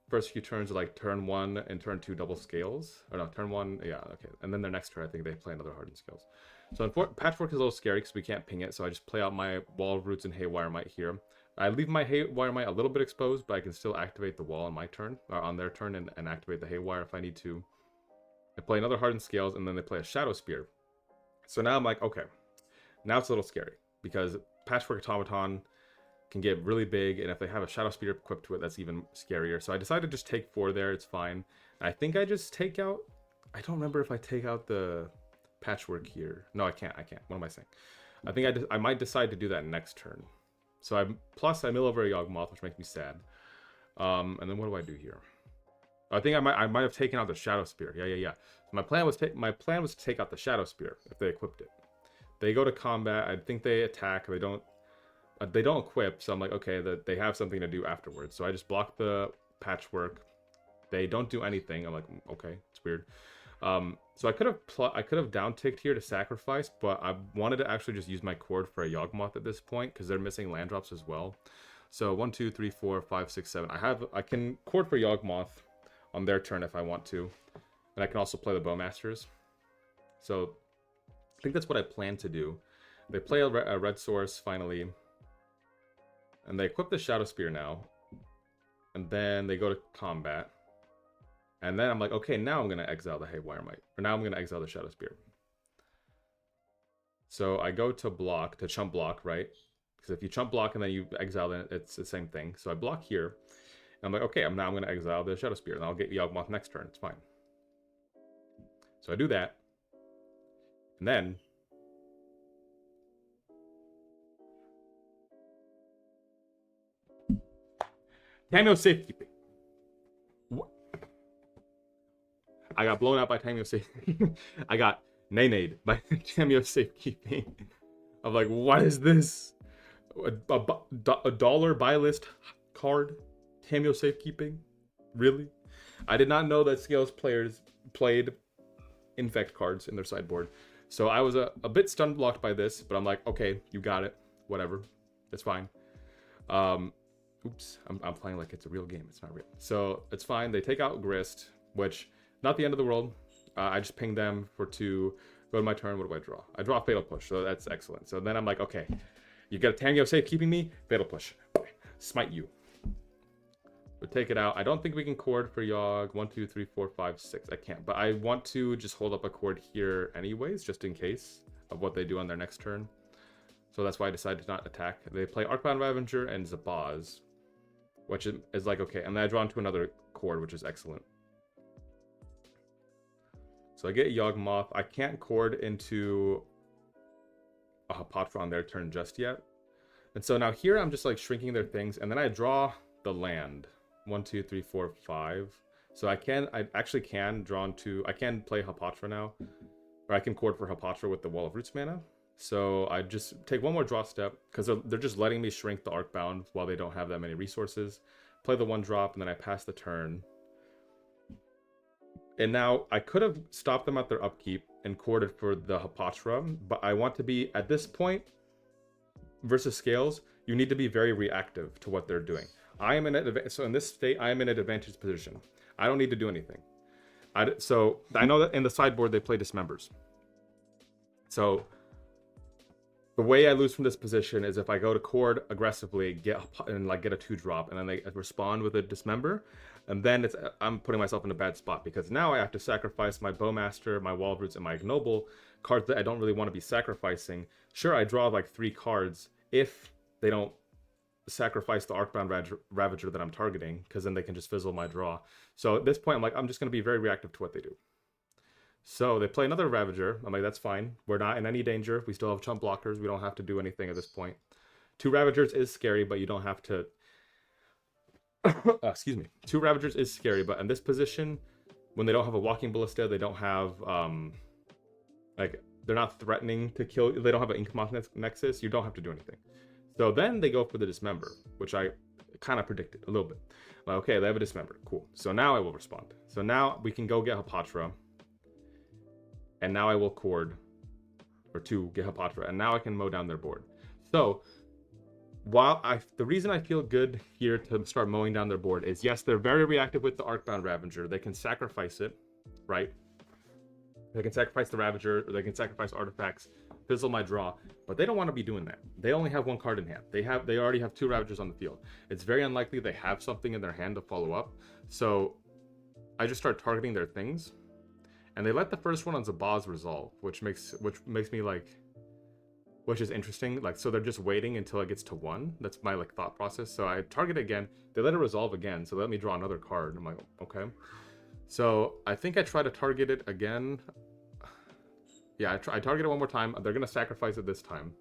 first few turns are like turn 1 and turn 2 double scales. Or no, turn 1, yeah, okay. And then their next turn, I think they play another Hardened Scales. So Patchwork is a little scary because we can't ping it, so I just play out my Wall of Roots and Haywire Might here. I leave my Haywire Might a little bit exposed, but I can still activate the wall on my turn, or on their turn, and activate the Haywire if I need to. I play another Hardened Scales, and then they play a Shadow Spear. So now I'm like, okay, now it's a little scary, because Patchwork Automaton can get really big, and if they have a Shadow Spear equipped to it, that's even scarier. So I decided to just take 4 there, it's fine. I think I just take out, I don't remember if I take out the Patchwork here. No, I can't. What am I saying? I think I might decide to do that next turn. So I mill over a Yawgmoth, which makes me sad. And then what do I do here? I think I might have taken out the Shadow Spear. Yeah. My plan was to take out the Shadow Spear if they equipped it. They go to combat. I think they attack. They don't equip. So I'm like, okay, they have something to do afterwards. So I just block the Patchwork. They don't do anything. I'm like, okay, it's weird. So I could have down ticked here to sacrifice, but I wanted to actually just use my cord for a Yawgmoth at this point because they're missing land drops as well. So 1, 2, 3, 4, 5, 6, 7. I can cord for Yawgmoth on their turn if I want to, and I can also play the Bowmasters. So I think that's what I plan to do. They play a red source finally, and they equip the Shadow Spear now, and then they go to combat. And then I'm like, okay, now I'm going to exile the Haywire Might. Or now I'm going to exile the Shadow Spear. So I go to block, to chump block, right? Because if you chump block and then you exile it, it's the same thing. So I block here. And I'm like, okay, now I'm going to exile the Shadow Spear. And I'll get Yawgmoth next turn. It's fine. So I do that. And then Tamiyo Safekeeping. What? I got blown out by Tamiyo Safekeeping. I got nay-nayed by Tamiyo Safekeeping. I'm like, what is this? A dollar buy list card? Tamiyo Safekeeping? Really? I did not know that Scales players played Infect cards in their sideboard. So I was a bit stun blocked by this, but I'm like, okay, you got it. Whatever. It's fine. Oops. I'm playing like it's a real game. It's not real. So it's fine. They take out Grist, which... not the end of the world. I just ping them for 2. Go to my turn. What do I draw? I draw Fatal Push, so that's excellent. So then I'm like, okay, you got a Tamiyo Safekeeping me. Fatal Push. Smite you. We'll take it out. I don't think we can cord for Yawg. 1, 2, 3, 4, 5, 6. I can't. But I want to just hold up a cord here anyways, just in case of what they do on their next turn. So that's why I decided to not attack. They play Arcbound Ravager and Zabaz, which is like, okay. And then I draw into another cord, which is excellent. So I get Yawgmoth. I can't cord into a Hapatra on their turn just yet. And so now here I'm just like shrinking their things. And then I draw the land. 1, 2, 3, 4, 5. So I actually can draw into... I can play Hapatra now. Or I can cord for Hapatra with the Wall of Roots mana. So I just take 1 more draw step. Because they're just letting me shrink the Arcbound while they don't have that many resources. Play the 1 drop and then I pass the turn. And now I could have stopped them at their upkeep and corded for the Hapatra, but I want to be, at this point, versus Scales, you need to be very reactive to what they're doing. So in this state, I am in an advantage position. I don't need to do anything. So I know that in the sideboard they play Dismembers. So the way I lose from this position is if I go to cord aggressively, get a 2-drop, and then they respond with a Dismember. And then I'm putting myself in a bad spot because now I have to sacrifice my Bowmaster, my Wall of Roots, and my Ignoble, cards that I don't really want to be sacrificing. Sure, I draw like 3 cards if they don't sacrifice the Arcbound Ravager that I'm targeting, because then they can just fizzle my draw. So at this point, I'm like, I'm just going to be very reactive to what they do. So they play another Ravager. I'm like, that's fine. We're not in any danger. We still have chump blockers. We don't have to do anything at this point. 2 Ravagers is scary, but you don't have to... excuse me. 2 Ravagers is scary, but in this position, when they don't have a Walking Ballista, they don't have... like, they're not threatening to kill... They don't have an Yawgmoth Nexus. You don't have to do anything. So then they go for the Dismember, which I kind of predicted a little bit. Like, okay, they have a Dismember. Cool. So now I will respond. So now we can go get Hapatra. And now I will Cord, or 2, get Hapatra, and now I can mow down their board. So, the reason I feel good here to start mowing down their board is, yes, they're very reactive with the Arcbound Ravager. They can sacrifice it, right? They can sacrifice the Ravager, or they can sacrifice artifacts, fizzle my draw, but they don't want to be doing that. They only have 1 card in hand. They already have 2 Ravagers on the field. It's very unlikely they have something in their hand to follow up. So, I just start targeting their things. And they let the first one on Zabaz resolve, which makes me like, which is interesting. Like, so they're just waiting until it gets to 1. That's my like thought process. So I target it again. They let it resolve again. So let me draw another card. I'm like, okay. So I think I try to target it again. Yeah, I target it one more time. They're gonna sacrifice it this time.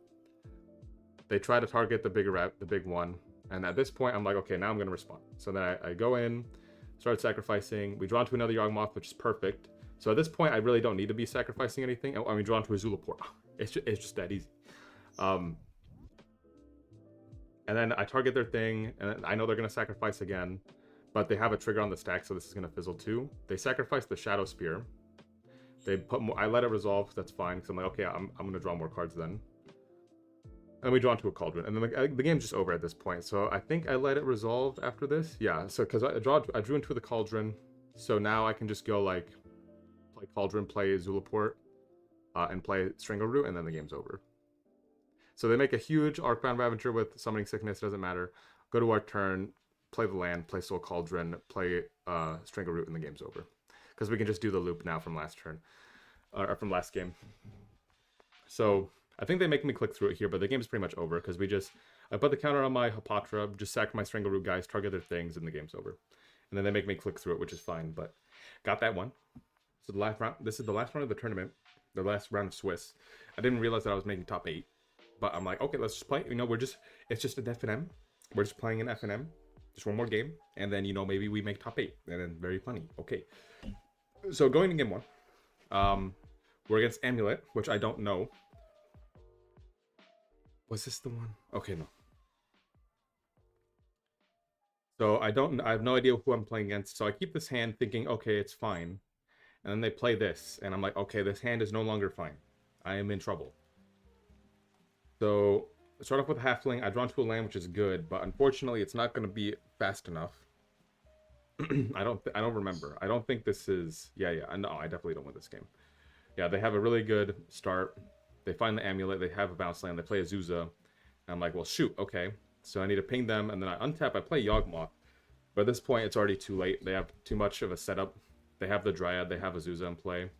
They try to target the big one, and at this point I'm like, okay, now I'm gonna respond. So then I go in, start sacrificing. We draw into another Yawgmoth, which is perfect. So at this point, I really don't need to be sacrificing anything. I mean, draw into a Zulaport. It's just that easy. And then I target their thing, and I know they're going to sacrifice again, but they have a trigger on the stack, so this is going to fizzle too. They sacrifice the Shadow Spear. They put more, I let it resolve, that's fine, because I'm like, okay, I'm going to draw more cards then. And we draw into a Cauldron, and then the game's just over at this point. So I think I let it resolve after this. Yeah, so because I drew into the Cauldron, so now I can just go like, play Cauldron, play Zulaport, and play Strangleroot, and then the game's over. So they make a huge Arcbound Ravager with Summoning Sickness, doesn't matter. Go to our turn, play the land, play Soul Cauldron, play Strangleroot, and the game's over. Because we can just do the loop now from last turn, or from last game. So I think they make me click through it here, but the game's pretty much over, because I put the counter on my Hapatra, just sack my Strangleroot guys, target their things, and the game's over. And then they make me click through it, which is fine, but got that one. So the last round, this is the last round of the tournament, the last round of Swiss. I didn't realize that I was making top 8, but I'm like, okay, let's just play. You know, it's just an FNM. We're just playing an FNM, just one more game, and then, you know, maybe we make top 8, and then very funny. Okay. So going to game 1, we're against Amulet, which I don't know. Was this the one? Okay, no. So I have no idea who I'm playing against. So I keep this hand thinking, okay, it's fine. And then they play this, and I'm like, okay, this hand is no longer fine. I am in trouble. So I start off with a Halfling. I draw into a land, which is good, but unfortunately, it's not going to be fast enough. I don't remember. I don't think this is... Yeah, no, I definitely don't win this game. Yeah, they have a really good start. They find the Amulet. They have a bounce land. They play Azusa. And I'm like, well, shoot, okay. So I need to ping them, and then I untap. I play Yawgmoth. But at this point, it's already too late. They have too much of a setup. They have the Dryad. They have Azusa in play.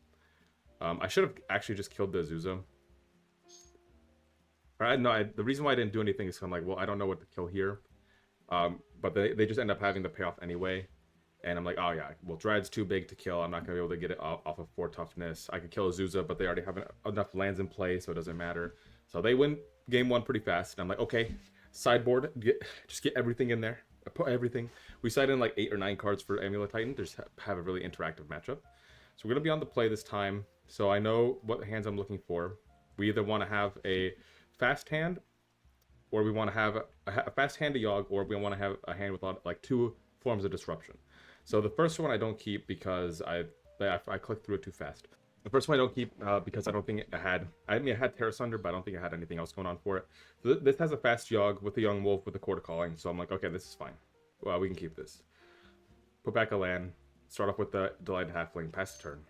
I should have actually just killed the Azusa. The reason why I didn't do anything is I'm like, well, I don't know what to kill here. But they just end up having the payoff anyway. And I'm like, oh yeah, well, Dryad's too big to kill. I'm not going to be able to get it off of 4 toughness. I could kill Azusa, but they already have enough lands in play, so it doesn't matter. So they win game 1 pretty fast. And I'm like, okay, sideboard, just get everything in there. I put everything. We side in like 8 or 9 cards for Amulet Titan. Just have a really interactive matchup. So we're going to be on the play this time. So I know what hands I'm looking for. We either want to have a fast hand, or we want to have a fast hand to Yawg, or we want to have a hand with like 2 forms of disruption. So the first one I don't keep because I clicked through it too fast. The first one I don't keep because I don't think it had... I mean, it had Terra Sunder, but I don't think it had anything else going on for it. So this has a fast Yawg with the Young Wolf with the Court of Calling. So I'm like, okay, this is fine. Well, we can keep this. Put back a land. Start off with the Delighted Halfling. Pass the turn.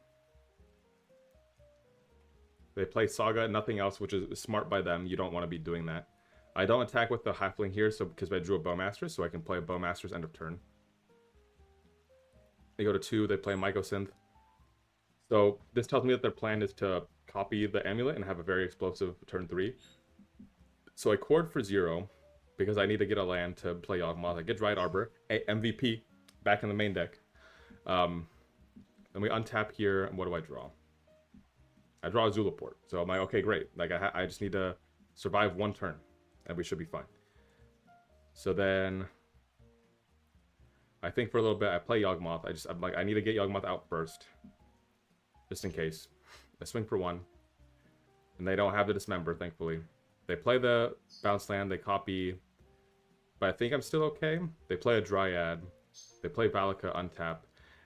They play Saga, nothing else, which is smart by them. You don't want to be doing that. I don't attack with the Halfling here, so because I drew a Bowmaster, so I can play a Bowmaster's end of turn. They go to 2, they play Mycosynth. So this tells me that their plan is to copy the Amulet and have a very explosive turn 3. So I cord for 0, because I need to get a land to play Yawgmoth. I get Dryad Arbor, MVP, back in the main deck. Then we untap here, and what do I draw? I draw a Zulaport. So I'm like, okay, great. Like I just need to survive one turn, and we should be fine. So then I think for a little bit I play Yawgmoth. I'm like, I need to get Yawgmoth out first, just in case. I swing for one, and they don't have the Dismember, thankfully. They play the bounce land, they copy, but I think I'm still okay. They play a Dryad, they play Valaka untap,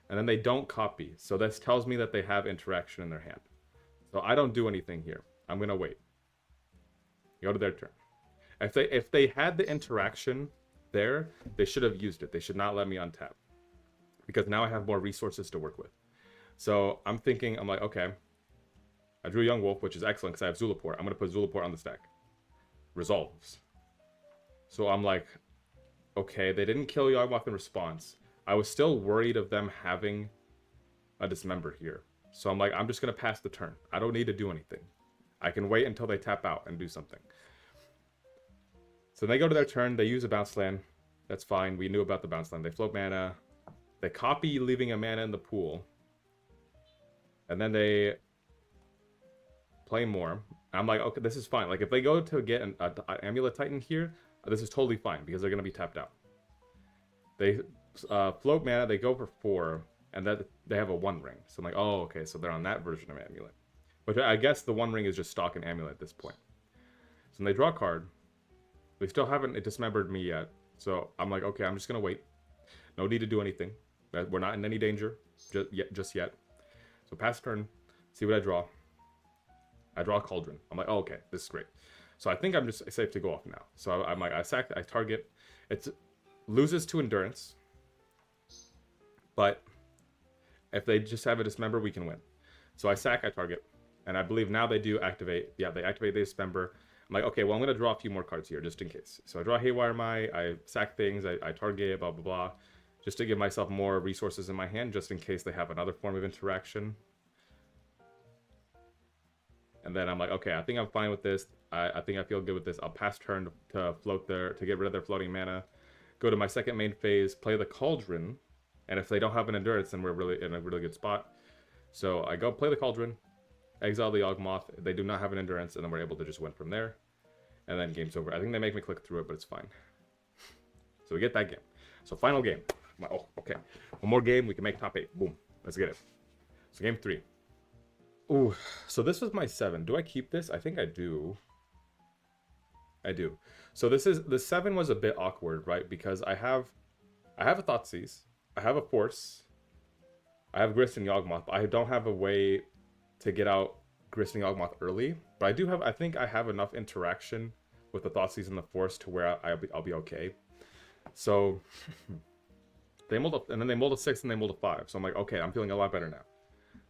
and then they don't copy. So this tells me that they have interaction in their hand. So I don't do anything here. I'm gonna wait. Go to their turn. If they had the interaction there, they should have used it. They should not let me untap, because now I have more resources to work with. So I'm thinking, I'm like, okay, I drew Yawgmoth, which is excellent because I have Zulaport. I'm gonna put Zulaport on the stack. Resolves. So I'm like, okay, they didn't kill Yawgmoth in response. I was still worried of them having a Dismember here. So I'm like, I'm just gonna pass the turn. I don't need to do anything. I can wait until they tap out and do something. So they go to their turn, they use a bounce land. That's fine, we knew about the bounce land. They float mana, they copy leaving a mana in the pool. And then they play more. I'm like, okay, this is fine. Like if they go to get an Amulet Titan here, this is totally fine because they're gonna be tapped out. They float mana, they go for 4, and that they have a 1 ring. So I'm like, oh, okay, so they're on that version of Amulet. Which I guess the 1 ring is just stock and Amulet at this point. So when they draw a card, they still haven't dismembered me yet. So I'm like, okay, I'm just gonna wait. No need to do anything. We're not in any danger just yet. So pass turn, see what I draw. I draw a Cauldron. I'm like, oh, okay, this is great. So I think I'm just safe to go off now. So I'm like, I target. It loses to Endurance. But if they just have a Dismember, we can win. So I target. And I believe now they do activate. Yeah, they activate the Dismember. I'm like, okay, well, I'm going to draw a few more cards here, just in case. So I draw Haywire Mai, I sack things, I target, blah, blah, blah. Just to give myself more resources in my hand, just in case they have another form of interaction. And then I'm like, okay, I think I'm fine with this. I think I feel good with this. I'll pass turn to get rid of their floating mana. Go to my second main phase, play the Cauldron. And if they don't have an Endurance, then we're really in a really good spot. So I go play the Cauldron, exile the Yawgmoth. They do not have an Endurance, and then we're able to just win from there. And then game's over. I think they make me click through it, but it's fine. So we get that game. So final game. Oh, okay. One more game, we can make top 8. Boom. Let's get it. So game 3. Ooh, so this was my 7. Do I keep this? I think I do. I do. So the 7 was a bit awkward, right? Because I have a Thoughtseize, I have a Force, I have Grist and Yawgmoth, but I don't have a way to get out Grist and Yawgmoth early. But I think I have enough interaction with the Thoughtseize and the Force to where I'll be okay. So they mold up, and then they mold a 6 and they mold a 5. So I'm like, okay, I'm feeling a lot better now.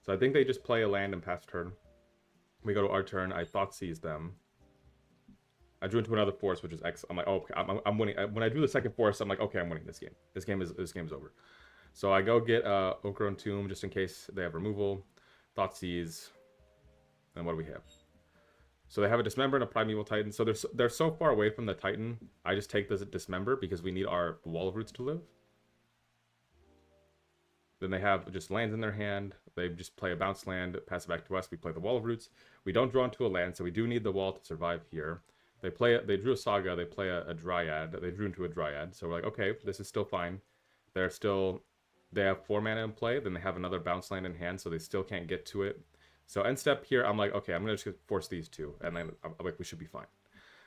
So I think they just play a land and pass turn. We go to our turn. I Thoughtseize them. I drew into another Force, which is X. I'm like, oh, okay, I'm winning. When I drew the second Force, I'm like, okay, I'm winning this game. This game's over. So I go get Ochre Tomb just in case they have removal. Thoughtseize. And what do we have? So they have a Dismember and a Primeval Titan. So they're so far away from the Titan. I just take this Dismember because we need our Wall of Roots to live. Then they have just lands in their hand. They just play a bounce land, pass it back to us. We play the Wall of Roots. We don't draw into a land, so we do need the wall to survive here. They drew a Saga. They play a Dryad. They drew into a Dryad. So we're like, okay, this is still fine. They have 4 mana in play. Then they have another bounce land in hand, so they still can't get to it. So end step here, I'm like, okay, I'm gonna just force these 2, and then I'm like, we should be fine.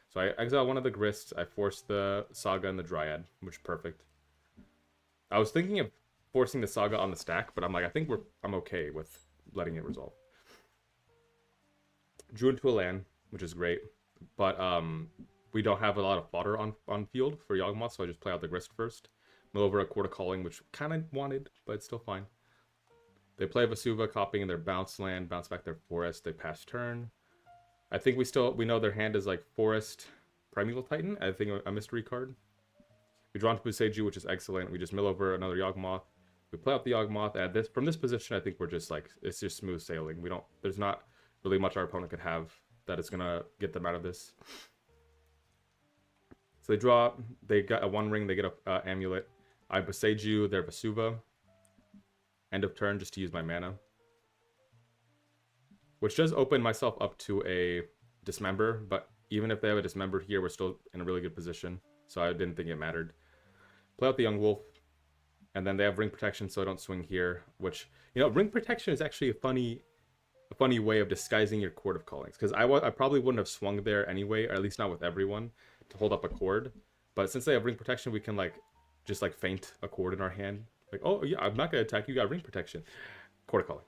So I exile one of the Grists. I force the Saga and the Dryad, which is perfect. I was thinking of forcing the Saga on the stack, but I'm like, I think I'm okay with letting it resolve. Drew into a land, which is great, but we don't have a lot of fodder on field for Yawgmoth, so I just play out the Grist first. Mill over a Court of Calling, which kind of wanted, but it's still fine. They play Vesuva, copying their bounce land, bounce back their Forest. They pass turn. I think we know their hand is like Forest, Primeval Titan. I think a mystery card. We draw into Buseiju, which is excellent. We just mill over another Yawgmoth. We play out the Yawgmoth. From this position, I think we're just like, it's just smooth sailing. There's not really much our opponent could have that is gonna get them out of this. So they got a 1 ring, they get a Amulet. I Boseiju their Vesuva. End of turn just to use my mana. Which does open myself up to a Dismember, but even if they have a Dismember here, we're still in a really good position. So I didn't think it mattered. Play out the Yawgmoth. And then they have Ring Protection, so I don't swing here. Which, you know, Ring Protection is actually a funny way of disguising your Chord of Callings. Because I probably wouldn't have swung there anyway, or at least not with everyone, to hold up a chord. But since they have Ring Protection, we can, like, just, like, feint a chord in our hand. Like, oh, yeah, I'm not going to attack you, got Ring Protection. Chord of Calling.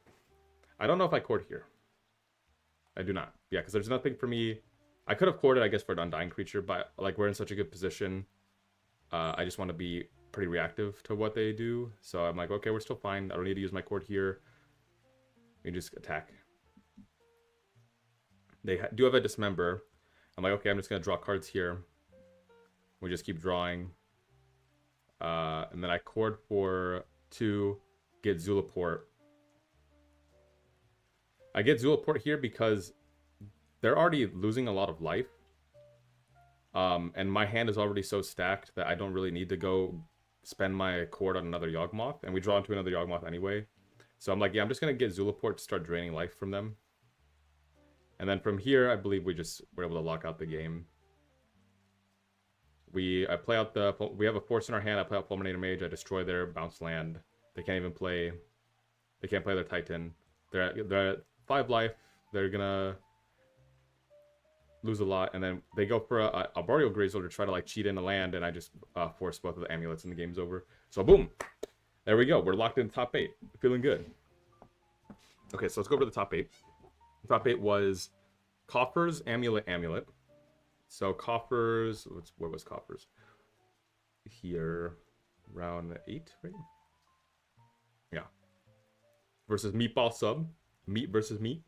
I don't know if I chord here. I do not. Yeah, because there's nothing for me. I could have chorded, I guess, for an Undying creature, but, like, we're in such a good position. I just want to be pretty reactive to what they do. So I'm like, okay, we're still fine. I don't need to use my chord here. We just attack. They do have a Dismember. I'm like, okay, I'm just going to draw cards here. We just keep drawing. And then I chord for 2, get Zulaport. I get Zulaport here because they're already losing a lot of life. And my hand is already so stacked that I don't really need to go spend my chord on another Yawgmoth. And we draw into another Yawgmoth anyway. So I'm like, yeah, I'm just going to get Zulaport to start draining life from them. And then from here, I believe we were able to lock out the game. We have a Force in our hand. I play out Fulminator Mage. I destroy their bounce land. They can't even play. They can't play their Titan. They're at 5 life. They're gonna lose a lot, and then they go for a Arboreal Grazel to try to like cheat in the land, and I just force both of the amulets, and the game's over. So boom, there we go. We're locked in the top 8. Feeling good. Okay, so let's go over the top 8. The top 8 was Coffers, Amulet. So Coffers, where was Coffers? Here, round 8, right? Yeah. Versus Meatball Sub. Meat versus meat.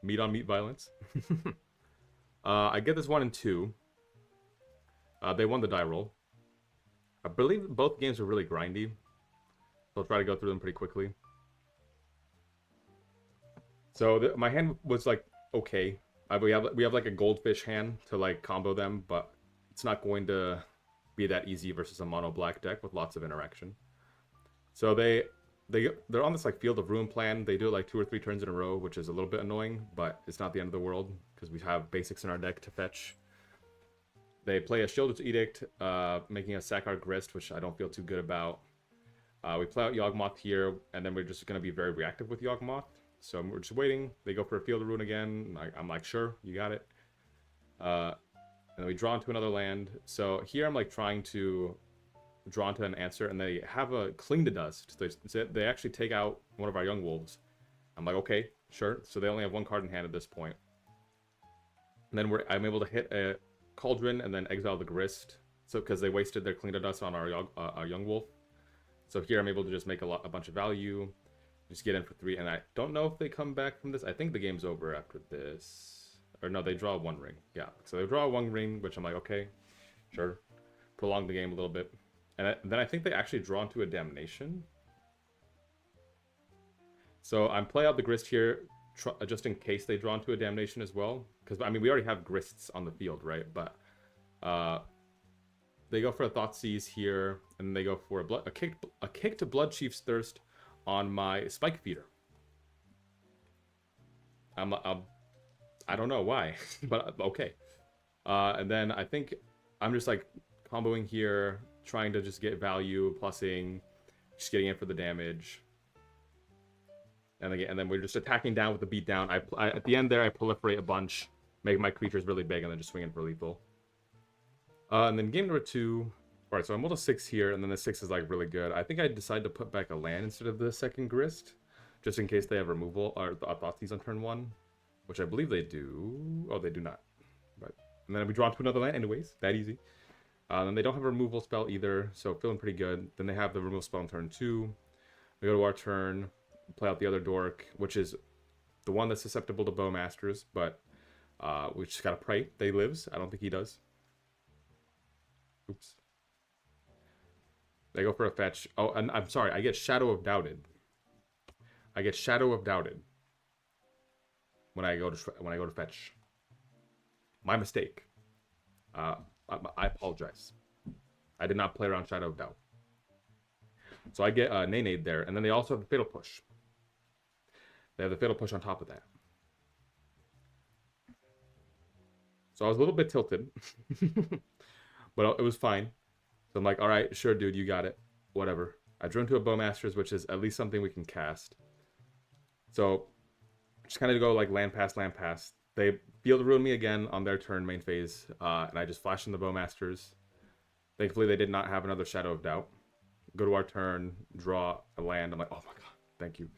Meat on meat violence. I get this 1 and 2. They won the die roll. I believe both games were really grindy. So I'll try to go through them pretty quickly. So my hand was like, okay. We have like a goldfish hand to like combo them, but it's not going to be that easy versus a mono black deck with lots of interaction. So they're on this like Field of Ruin plan. They do it like 2 or 3 turns in a row, which is a little bit annoying, but it's not the end of the world because we have basics in our deck to fetch. They play a Sheoldred's Edict, making a sack our Grist, which I don't feel too good about. We play out Yawgmoth here, and then we're just going to be very reactive with Yawgmoth. So we're just waiting. They go for a Field of Ruin again. I'm like, sure, you got it. And then we draw into another land. So here I'm like trying to draw into an answer, and they have a Cling to Dust. They actually take out one of our Young Wolves. I'm like, okay, sure. So they only have 1 card in hand at this point. And then I'm able to hit a Cauldron and then exile the Grist. So because they wasted their Cling to Dust on our Young Wolf. So here I'm able to just make a bunch of value. Just get in for 3, and I don't know if they come back from this. I think the game's over after this. Or no, they draw 1 ring. Yeah, so they draw 1 ring, which I'm like, okay, sure. Prolong the game a little bit. And then I think they actually draw into a Damnation. So I'm play out the Grist here, just in case they draw into a Damnation as well. Because, I mean, we already have Grists on the field, right? But they go for a Thoughtseize here, and they go for a kick to Bloodchief's Thirst on my Spike Feeder. I don't know why, but okay. And then I think I'm just like comboing here, trying to just get value, plussing, just getting in for the damage. And then we're just attacking down with the beatdown. At the end there, I proliferate a bunch, make my creatures really big, and then just swing in for lethal. And then game number 2. Alright, so I'm able to 6 here, and then the 6 is like really good. I think I decided to put back a land instead of the second Grist, just in case they have removal, or Thoughtseize on turn 1, which I believe they do. Oh, they do not. But, and then we draw into another land anyways, that easy. Then they don't have a removal spell either, so feeling pretty good. Then they have the removal spell on turn 2. We go to our turn, play out the other Dork, which is the one that's susceptible to Bowmasters, but we just gotta pray that he lives. I don't think he does. Oops. They go for a fetch. Oh, and I'm sorry. I get Shadow of Doubted. When I go to fetch. My mistake. I apologize. I did not play around Shadow of Doubt. So I get Nade there, and then they also have the Fatal Push. They have the Fatal Push on top of that. So I was a little bit tilted, but it was fine. So I'm like, all right, sure, dude, you got it. Whatever. I drew into a Bowmasters, which is at least something we can cast. So just kind of go like land pass, land pass. They Field Ruin me again on their turn, main phase, and I just flash in the Bowmasters. Thankfully, they did not have another Shadow of Doubt. Go to our turn, draw a land. I'm like, oh my god, thank you.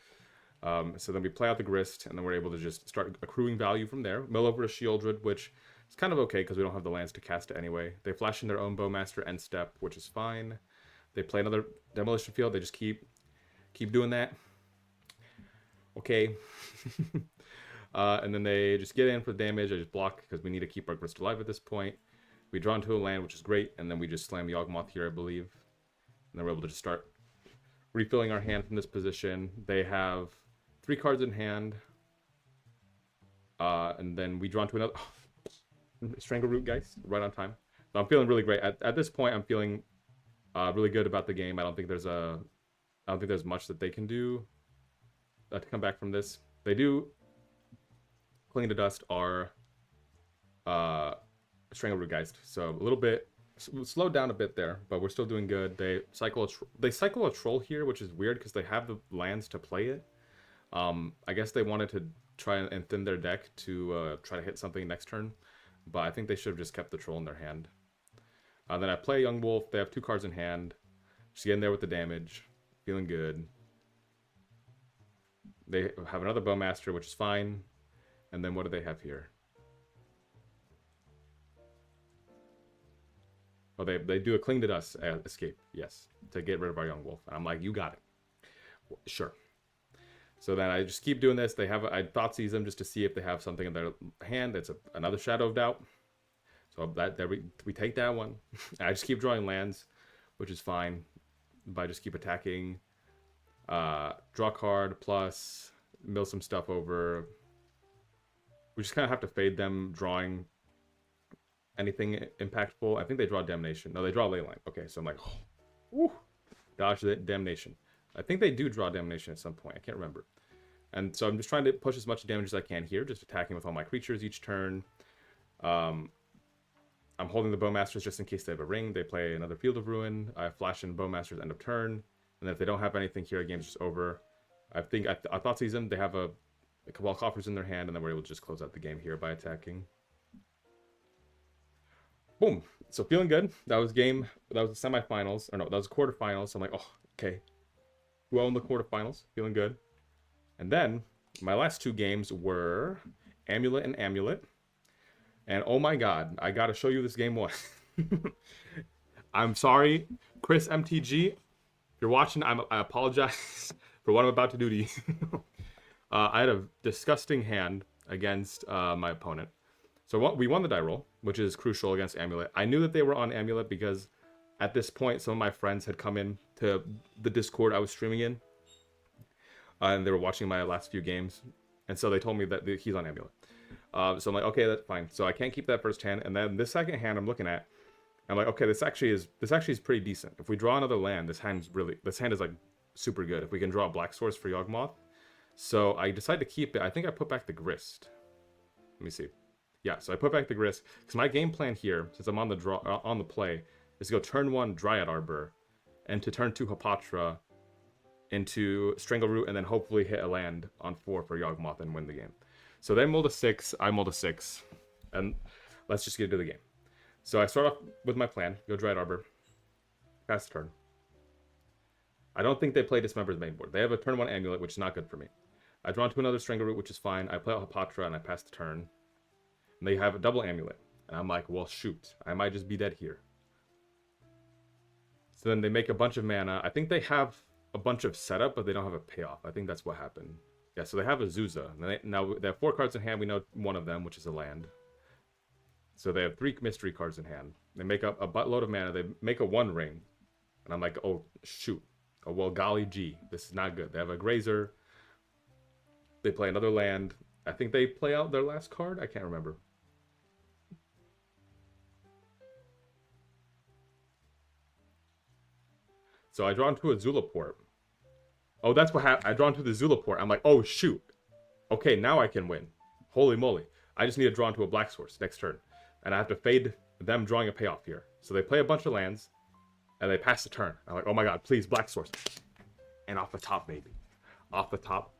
So then we play out the Grist, and then we're able to just start accruing value from there. Mill over a Shieldred, which is kind of okay because we don't have the lands to cast it anyway. They flash in their own Bowmaster end step, which is fine. They play another Demolition Field. They just keep doing that. Okay. And then they just get in for the damage. I just block because we need to keep our Grist alive at this point. We draw into a land, which is great, and then we just slam Yawgmoth here, I believe. And then we're able to just start refilling our hand from this position. They have 3 cards in hand. And then we draw into another... Strangleroot, guys, right on time. So I'm feeling really great. At this point, I'm feeling really good about the game. I don't think there's much that they can do to come back from this. They do Cling to Dust our Strangleroot Geist. So a little bit slowed down a bit there, but we're still doing good. They cycle a troll here, which is weird because they have the lands to play it. I guess they wanted to try and thin their deck to try to hit something next turn, but I think they should have just kept the troll in their hand. Then I play Yawgmoth. They have 2 cards in hand. Just getting there with the damage. Feeling good. They have another Bowmaster, which is fine. And then what do they have here? Oh, they do a Cling to Dust escape, yes, to get rid of our Yawgmoth. And I'm like, you got it. Sure. So then I just keep doing this. I Thoughtseize them just to see if they have something in their hand. It's another Shadow of Doubt. So we take that one. I just keep drawing lands, which is fine. But I just keep attacking. Draw card plus mill some stuff over. We just kind of have to fade them drawing anything impactful. I think they draw Damnation. No, they draw Leyline. Okay, so I'm like, oh, woo, dodge the Damnation. I think they do draw Damnation at some point. I can't remember. And so I'm just trying to push as much damage as I can here, just attacking with all my creatures each turn. I'm holding the Bowmasters just in case they have a ring. They play another Field of Ruin. I flash in Bowmasters end of turn. And then if they don't have anything here, the game's just over. I think I Thoughtseize them. They have a Cabal Coffers in their hand, and then we're able to just close out the game here by attacking. Boom. So feeling good. That was the semifinals. Or no, that was quarterfinals. So I'm like, oh, okay. Who won the quarterfinals? Feeling good. And then my last 2 games were Amulet and Amulet. And oh my god, I gotta show you this game 1. I'm sorry, Chris MTG. If you're watching, I apologize for what I'm about to do to you. I had a disgusting hand against my opponent. So we won the die roll, which is crucial against Amulet. I knew that they were on Amulet because at this point, some of my friends had come in to the Discord I was streaming in. And they were watching my last few games. And so they told me that he's on Amulet. So I'm like, okay, that's fine. So I can't keep that first hand. And then this second hand I'm looking at, I'm like, okay, this actually is pretty decent. If we draw another land, this hand is like super good. If we can draw a Black Source for Yawgmoth. So I decided to keep it. I think I put back the Grist. Let me see. Yeah, so I put back the Grist because my game plan here, since I'm on the play, is to go turn 1 Dryad Arbor, and to turn 2 Hapatra into Strangleroot, and then hopefully hit a land on 4 for Yawgmoth and win the game. So they mulled a 6, I mulled a 6, and let's just get into the game. So I start off with my plan, go Dryad Arbor, pass the turn. I don't think they play Dismember's main board. They have a turn 1 Amulet, which is not good for me. I draw into another Strangleroot, which is fine. I play out Hapatra, and I pass the turn. And they have a double Amulet. And I'm like, well, shoot. I might just be dead here. So then they make a bunch of mana. I think they have a bunch of setup, but they don't have a payoff. I think that's what happened. Yeah, so they have a Zuza. Now they have 4 cards in hand. We know one of them, which is a land. So they have 3 mystery cards in hand. They make up a buttload of mana. They make a 1 ring. And I'm like, oh, shoot. Oh, well, golly gee. This is not good. They have a Grazer. They play another land. I think they play out their last card. I can't remember. So I draw into a Zulaport. Oh, that's what happened. I draw into the Zulaport. I'm like, oh, shoot. Okay, now I can win. Holy moly. I just need to draw into a Black Source next turn. And I have to fade them drawing a payoff here. So they play a bunch of lands, and they pass the turn. I'm like, oh my god, please, Black Source. And off the top, baby. Off the top.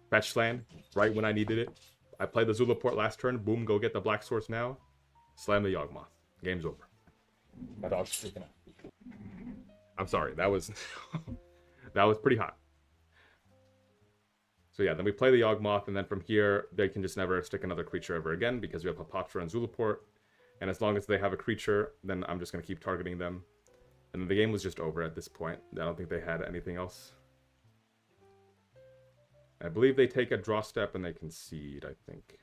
Fetch land, right when I needed it. I played the Zulaport last turn. Boom, go get the Black Source now. Slam the Yawgmoth. Game's over. My dog's freaking out. I'm sorry, that was that was pretty hot. So yeah, then we play the Yawgmoth, and then from here, they can just never stick another creature ever again, because we have Hapatra and Zulaport. And as long as they have a creature, then I'm just going to keep targeting them. And then the game was just over at this point. I don't think they had anything else. I believe they take a draw step and they concede, I think.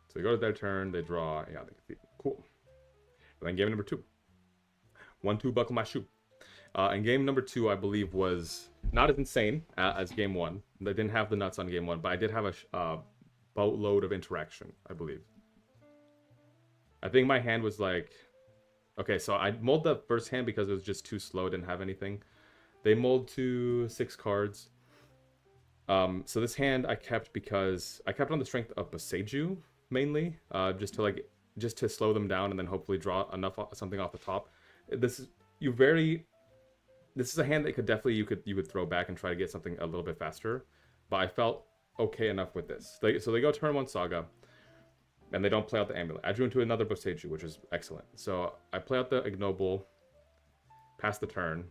So they go to their turn, they draw, yeah, they concede. Cool. And then game number 2. 1-2, buckle my shoe. And game number 2, I believe, was not as insane as game 1. They didn't have the nuts on game 1, but I did have a boatload of interaction, I believe. I think my hand was like... Okay, so I mulled the first hand because it was just too slow, didn't have anything. They mulled to 6 cards. So this hand I kept because I kept on the strength of Boseiju, mainly. Just to slow them down and then hopefully draw something off the top. This is a hand that could definitely you would throw back and try to get something a little bit faster, but I felt okay enough with this. So they go turn 1 Saga, and they don't play out the Amulet. I drew into another Boseiju, which is excellent. So I play out the Ignoble, pass the turn.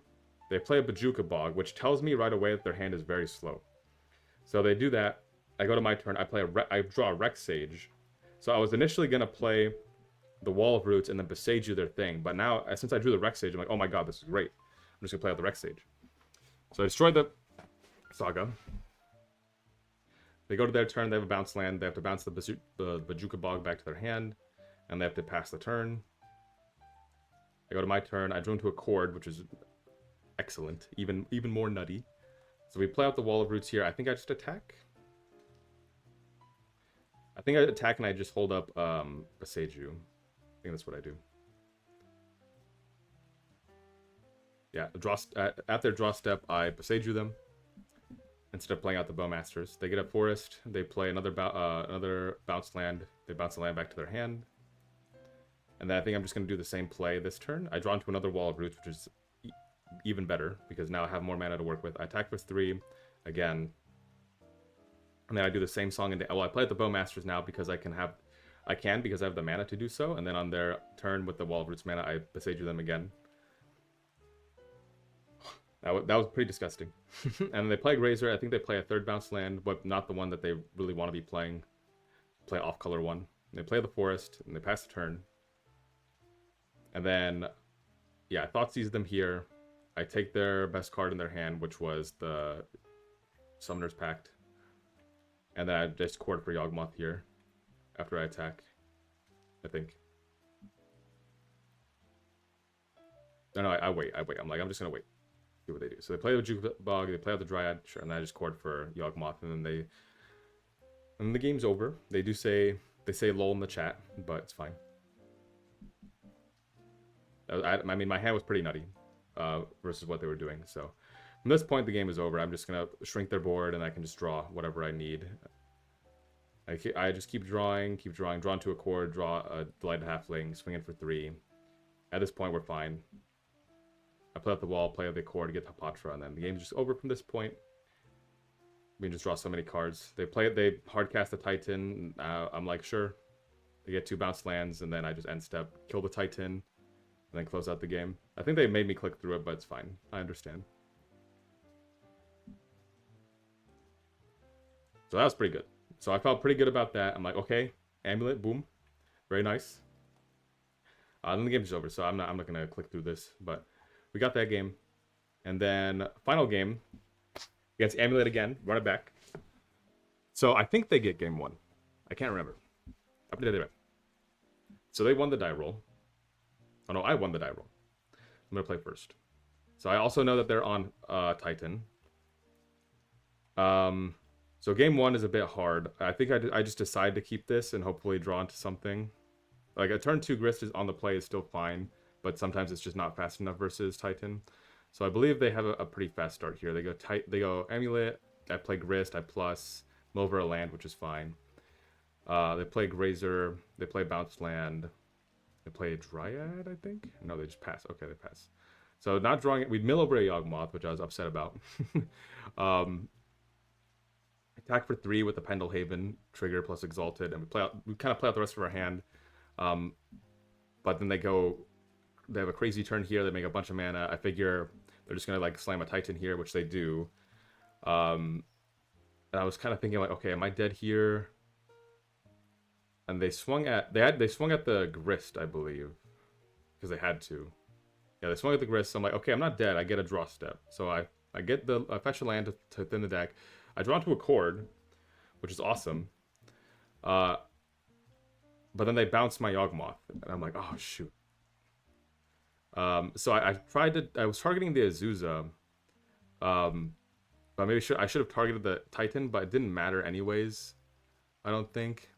They play a Bojuka Bog, which tells me right away that their hand is very slow. So they do that. I go to my turn. I draw a Rex Sage. So I was initially gonna play the Wall of Roots and then Boseiju their thing, but now since I drew the Rex Sage, I'm like, oh my god, this is great. I'm just gonna play out the Rex Sage. So I destroyed the Saga. They go to their turn. They have a bounce land. They have to bounce the Bojuka Bog back to their hand, and they have to pass the turn. I go to my turn. I drew into a Cord, which is excellent, even more nutty. So we play out the Wall of Roots here. I think I just attack. I think I attack and I just hold up Boseiju. I think that's what I do. Yeah, at their draw step, I Boseiju them instead of playing out the Bowmasters. They get a Forest. They play another bounce land. They bounce the land back to their hand. And then I think I'm just going to do the same play this turn. I draw into another Wall of Roots, which is even better because now I have more mana to work with. I attack for 3 again. And then I do the same song. I play at the Bowmasters now because I can because I have the mana to do so. And then on their turn with the Wall of Roots mana, I Boseiju them again. That was pretty disgusting. And they play Grazer. I think they play a 3rd bounce land, but not the one that they really want to be playing. Play off-color one. They play the Forest, and they pass the turn. And then, yeah, I Thoughtseize them here. I take their best card in their hand, which was the Summoner's Pact. And then I just Cord for Yawgmoth here after I attack, I think. No, I wait. I'm like, I'm just going to wait. See what they do. So they play the Bojuka Bog, they play out the Dryad, sure, and then I just Cord for Yawgmoth, and then the game's over. They say lol in the chat, but it's fine. I mean, my hand was pretty nutty versus what they were doing. So from this point, the game is over. I'm just gonna shrink their board, and I can just draw whatever I need. I just keep drawing, draw into a Cord, draw a Delighted Halfling, swing in for 3. At this point, we're fine. I play out the wall, play out the Cord, get Hapatra, and then the game's just over from this point. We can just draw so many cards. They hardcast the Titan. I'm like, sure. They get 2 bounce lands, and then I just end step, kill the Titan, and then close out the game. I think they made me click through it, but it's fine. I understand. So that was pretty good. So I felt pretty good about that. I'm like, okay, Amulet, boom. Very nice. Then the game's just over, so I'm not gonna click through this, but we got that game. And then final game against Amulet again, run it back. So I think they get game 1. I can't remember. So they won the die roll. Oh no, I won the die roll. I'm gonna play first. So I also know that they're on Titan. So game 1 is a bit hard. I think I just decide to keep this and hopefully draw into something. Like a turn 2 Grist is on the play is still fine, but sometimes it's just not fast enough versus Titan. So I believe they have a pretty fast start here. They go Amulet, I play Grist, I plus, mill over a land, which is fine. They play Grazer, they play Bounce Land, they play a Dryad, I think? No, they just pass. Okay, they pass. So not drawing it, we'd mill over a Yawgmoth, which I was upset about. Attack for 3 with the Pendlehaven trigger plus Exalted, and we kind of play out the rest of our hand. But then they have a crazy turn here, they make a bunch of mana. I figure they're just gonna like slam a Titan here, which they do. And I was kind of thinking like, okay, am I dead here? And they swung at the Grist, I believe, because they had to. Yeah, they swung at the Grist. So I'm like, okay, I'm not dead. I get a draw step. So I fetch a land to thin the deck. I draw into a Chord, which is awesome. But then they bounce my Yawgmoth, and I'm like, oh shoot. So I was targeting the Azusa, but maybe I should have targeted the Titan, but it didn't matter anyways. I don't think.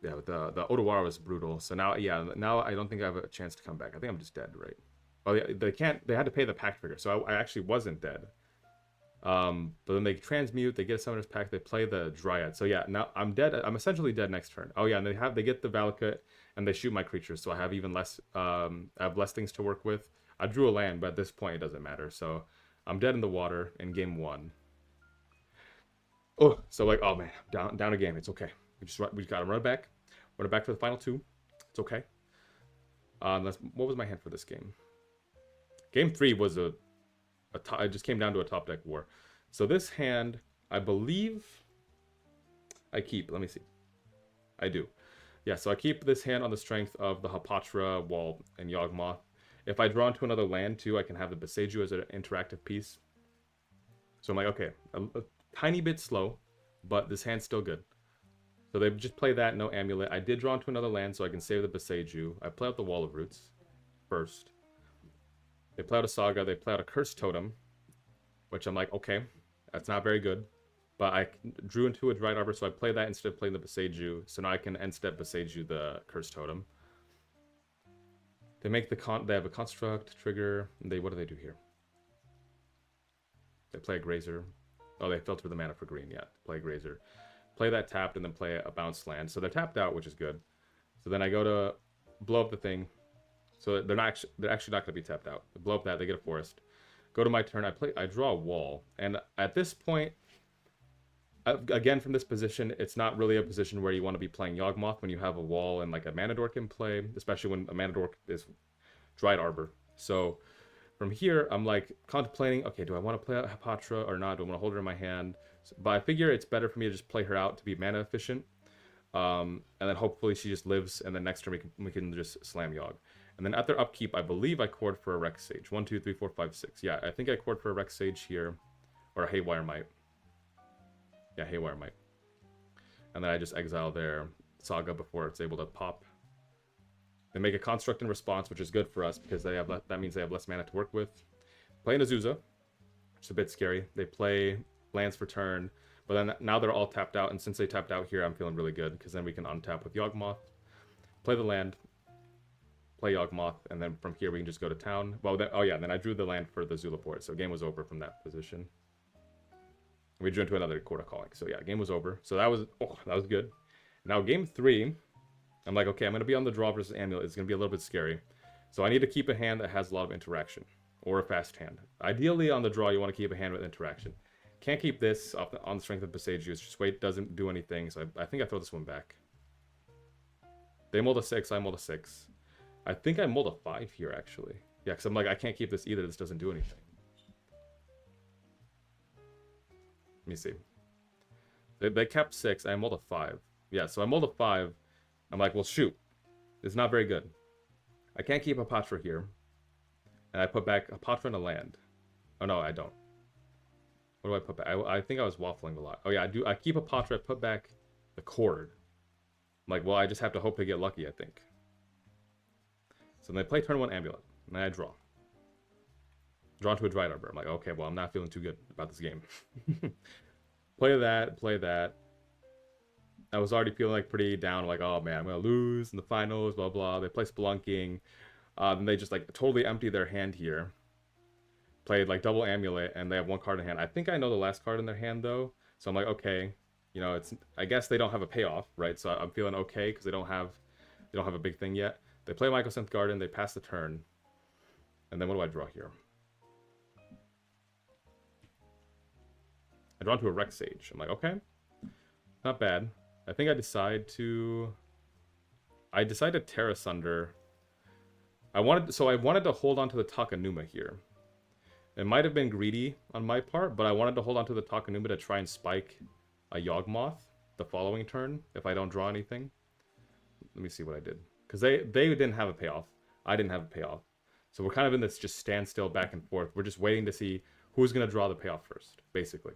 Yeah, but the Otawara was brutal. So now I don't think I have a chance to come back. I think I'm just dead, right? Oh, they can't. They had to pay the pack figure, so I actually wasn't dead. But then they transmute. They get a summoner's pack. They play the Dryad. So yeah, now I'm dead. I'm essentially dead next turn. Oh yeah, and they get the Valakut and they shoot my creatures, so I have even less. I have less things to work with. I drew a land, but at this point it doesn't matter. So I'm dead in the water in game 1. Oh, so like, oh man, down a game. It's okay. We just gotta run it back for the final 2. It's okay. What was my hand for this game? Game 3 was it just came down to a top deck war. So this hand, I believe I keep. Let me see. I do. Yeah, so I keep this hand on the strength of the Hapatra, Wall, and Yawgmoth. If I draw into another land too, I can have the Boseiju as an interactive piece. So I'm like, okay, a tiny bit slow, but this hand's still good. So they just play that, no Amulet. I did draw into another land, so I can save the Boseiju. I play out the Wall of Roots first. They play out a Saga, they play out a Cursed Totem, which I'm like, okay, that's not very good. But I drew into a Dried Arbor, so I play that instead of playing the Boseiju. So now I can end step Boseiju the Cursed Totem. They make they have a Construct, trigger, and what do they do here? They play a Grazer. Oh, they filter the mana for green, yeah. Play a Grazer. Play that tapped, and then play a Bounce Land. So they're tapped out, which is good. So then I go to blow up the thing. So they're actually not going to be tapped out. They blow up that, they get a Forest. Go to my turn, I draw a Wall. And at this point, again, from this position, it's not really a position where you want to be playing Yawgmoth when you have a Wall and like a Mana Dork in play, especially when a Mana Dork is Dried Arbor. So from here, I'm like contemplating, okay, do I want to play out Hapatra or not? Do I want to hold her in my hand? But I figure it's better for me to just play her out to be mana efficient. And then hopefully she just lives, and then next turn we can just slam Yawg. And then at their upkeep, I believe I chord for a Rex Sage. 1, 2, 3, 4, 5, 6. Yeah, I think I chord for a Rex Sage here. Or a Haywire Might. Yeah, Haywire Might. And then I just exile their Saga before it's able to pop. They make a Construct in response, which is good for us because that means they have less mana to work with. Play an Azusa, which is a bit scary. They play lands for turn, but then now they're all tapped out, and since they tapped out here, I'm feeling really good because then we can untap with Yawgmoth, play the land, play Yawgmoth, and then from here we can just go to town. Well, then I drew the land for the Zulaport, so game was over from that position. We drew into another Court of Calling, so yeah, game was over. So that was good. Now game 3, I'm like, okay, I'm going to be on the draw versus Amulet. It's going to be a little bit scary. So I need to keep a hand that has a lot of interaction, or a fast hand. Ideally, on the draw, you want to keep a hand with interaction. Can't keep this on the strength of Boseiju. It's just wait, doesn't do anything, so I think I throw this one back. They mold a 6, I mold a 6. I think I mold a 5 here, actually. Yeah, because I'm like, I can't keep this either. This doesn't do anything. Let me see. They kept 6, I mold a 5. Yeah, so I mold a 5. I'm like, well, shoot. It's not very good. I can't keep a Patra here. And I put back a Patra and a land. Oh, no, I don't. What do I put back? I think I was waffling a lot. Oh, yeah, I keep a Patra. I put back the Chord. I'm like, well, I just have to hope to get lucky, I think. So then they play turn 1 Amulet. And then I draw. Draw into a Dried Arbor. I'm like, okay, well, I'm not feeling too good about this game. Play that, play that. I was already feeling like pretty down, like, oh man, I'm gonna lose in the finals, blah blah. They play Spelunking, then they just like totally empty their hand here. Played like double Amulet, and they have one card in hand. I think I know the last card in their hand though, so I'm like, okay, you know, it's, I guess they don't have a payoff, right? So I'm feeling okay because they don't have a big thing yet. They play Mycosynth Garden, they pass the turn, and then what do I draw here? I draw into a Rex Sage. I'm like, okay, not bad. I think I decide to Terra Sunder. I wanted to hold on to the Takenuma here. It might have been greedy on my part, but I wanted to hold on to the Takenuma to try and spike a Yawgmoth the following turn if I don't draw anything. Let me see what I did. Because they didn't have a payoff. I didn't have a payoff. So we're kind of in this just standstill back and forth. We're just waiting to see who's going to draw the payoff first, basically.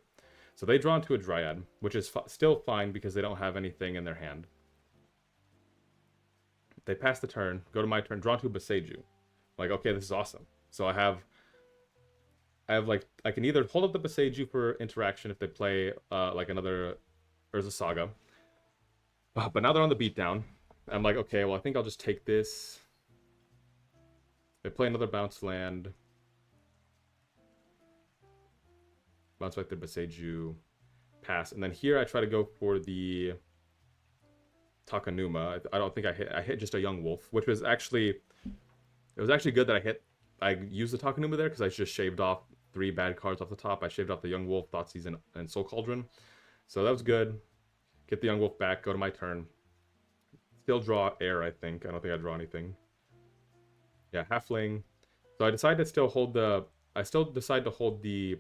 So they draw into a Dryad, which is still fine because they don't have anything in their hand. They pass the turn, go to my turn, draw into a Boseiju. Like, okay, this is awesome. So I have like, I can either hold up the Boseiju for interaction if they play like another Urza Saga. But now they're on the beatdown. I'm like, okay, well, I think I'll just take this. They play another bounce land. Bounce back their Boseiju. Pass. And then here I try to go for the Takenuma. I don't think I hit just a Young Wolf, which was actually, it was actually good that I used the Takenuma there because I just shaved off 3 bad cards off the top. I shaved off the Young Wolf, Thoughtseize, and Soul Cauldron. So that was good. Get the Young Wolf back, go to my turn. Still draw air, I think. I don't think I draw anything. Yeah, Halfling. So I decide to still hold the... I still decide to hold the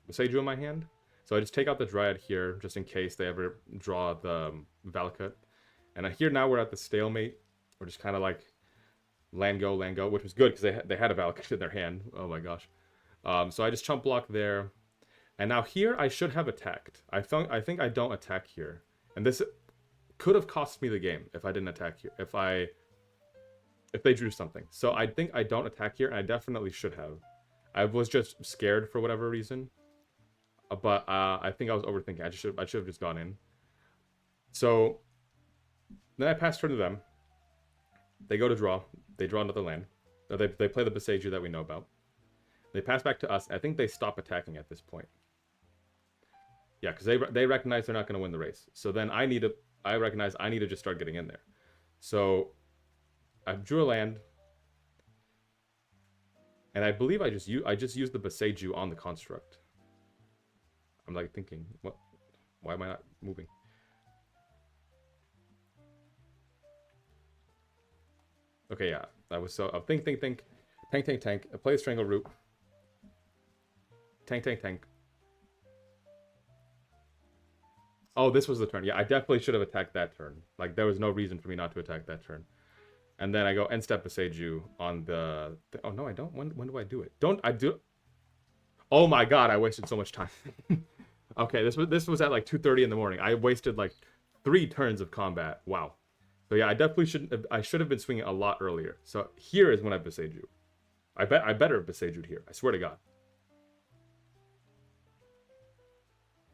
Boseiju in my hand. So I just take out the Dryad here, just in case they ever draw the Valakut. And here now we're at the stalemate. We're just kind of like land go, which was good because they had a Valakut in their hand. Oh my gosh. So I just chump block there. And now here I should have attacked. I think I don't attack here. And this could have cost me the game if I didn't attack here. If they drew something. So I think I don't attack here, and I definitely should have. I was just scared for whatever reason. But I think I was overthinking. I should have just gone in. So then I pass turn to them. They go to draw. They draw another land. They play the Boseiju that we know about. They pass back to us. I think they stop attacking at this point. Yeah, because they recognize they're not going to win the race. So then I recognize I need to just start getting in there. So I drew a land. And I believe I just used the Boseiju on the construct. I'm like thinking, what? Why am I not moving? Okay, yeah. I was so think. Tank. I play a Strangle Root. Tank. Oh, this was the turn. Yeah, I definitely should have attacked that turn. Like, there was no reason for me not to attack that turn. And then I go end step Boseiju on the... Oh, no, I don't. When do I do it? Don't I do... Oh my god, I wasted so much time. Okay, this was at like 2:30 in the morning. I wasted like 3 turns of combat. Wow. So yeah, I should have been swinging a lot earlier. So here is when I Boseiju. I better have Boseijud here. I swear to god.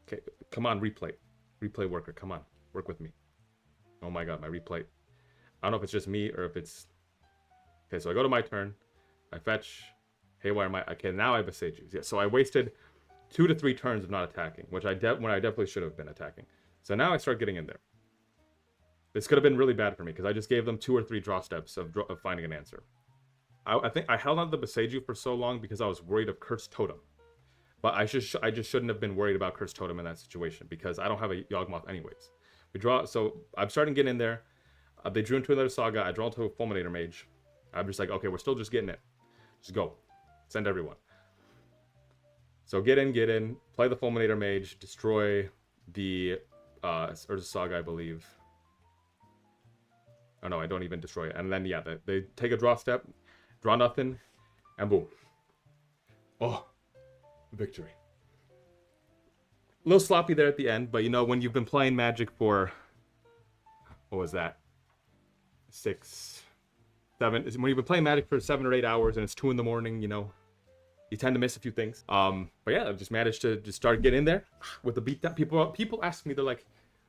Okay, come on, replay. Replay worker, come on. Work with me. Oh my god, my replay. I don't know if it's just me or if it's... Okay, so I go to my turn. I fetch. Haywire my... Okay, now I Boseiju. Yeah, so I wasted 2 to 3 turns of not attacking, which when I definitely should have been attacking. So now I start getting in there. This could have been really bad for me because I just gave them 2 or 3 draw steps of finding an answer. I think I held on to the Boseiju for so long because I was worried of Cursed Totem. But I just shouldn't have been worried about Cursed Totem in that situation because I don't have a Yawgmoth anyways. We draw, so I'm starting to get in there. They drew into another Saga. I draw into a Fulminator Mage. I'm just like, okay, we're still just getting it. Just go. Send everyone. So get in. Play the Fulminator Mage. Destroy the Urza Saga, I believe. Oh no, I don't even destroy it. And then, yeah, they take a draw step. Draw nothing. And boom. Oh. Victory. A little sloppy there at the end, but you know, when you've been playing Magic for... What was that? 6, 7... When you've been playing Magic for 7 or 8 hours and it's 2 in the morning, you know, you tend to miss a few things. But yeah, I just managed to just start getting in there with the beatdown. People ask me, they're like,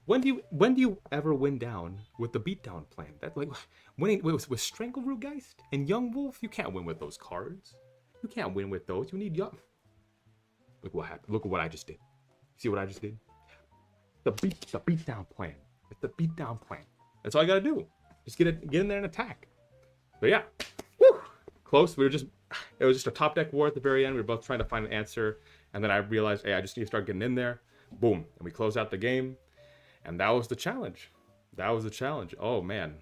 when do you ever win down with the beatdown plan? That like winning with Stranglerootgeist and Yawgmoth, you can't win with those cards. You can't win with those. You need Young. Look what happened. Look at what I just did. See what I just did? The beatdown plan. It's the beatdown plan. That's all I gotta do. Just get in there and attack. But yeah, whew, close. It was just a top deck war at the very end. We were both trying to find an answer, and then I realized, hey, I just need to start getting in there. Boom, and we closed out the game, and that was the challenge. That was the challenge. Oh man.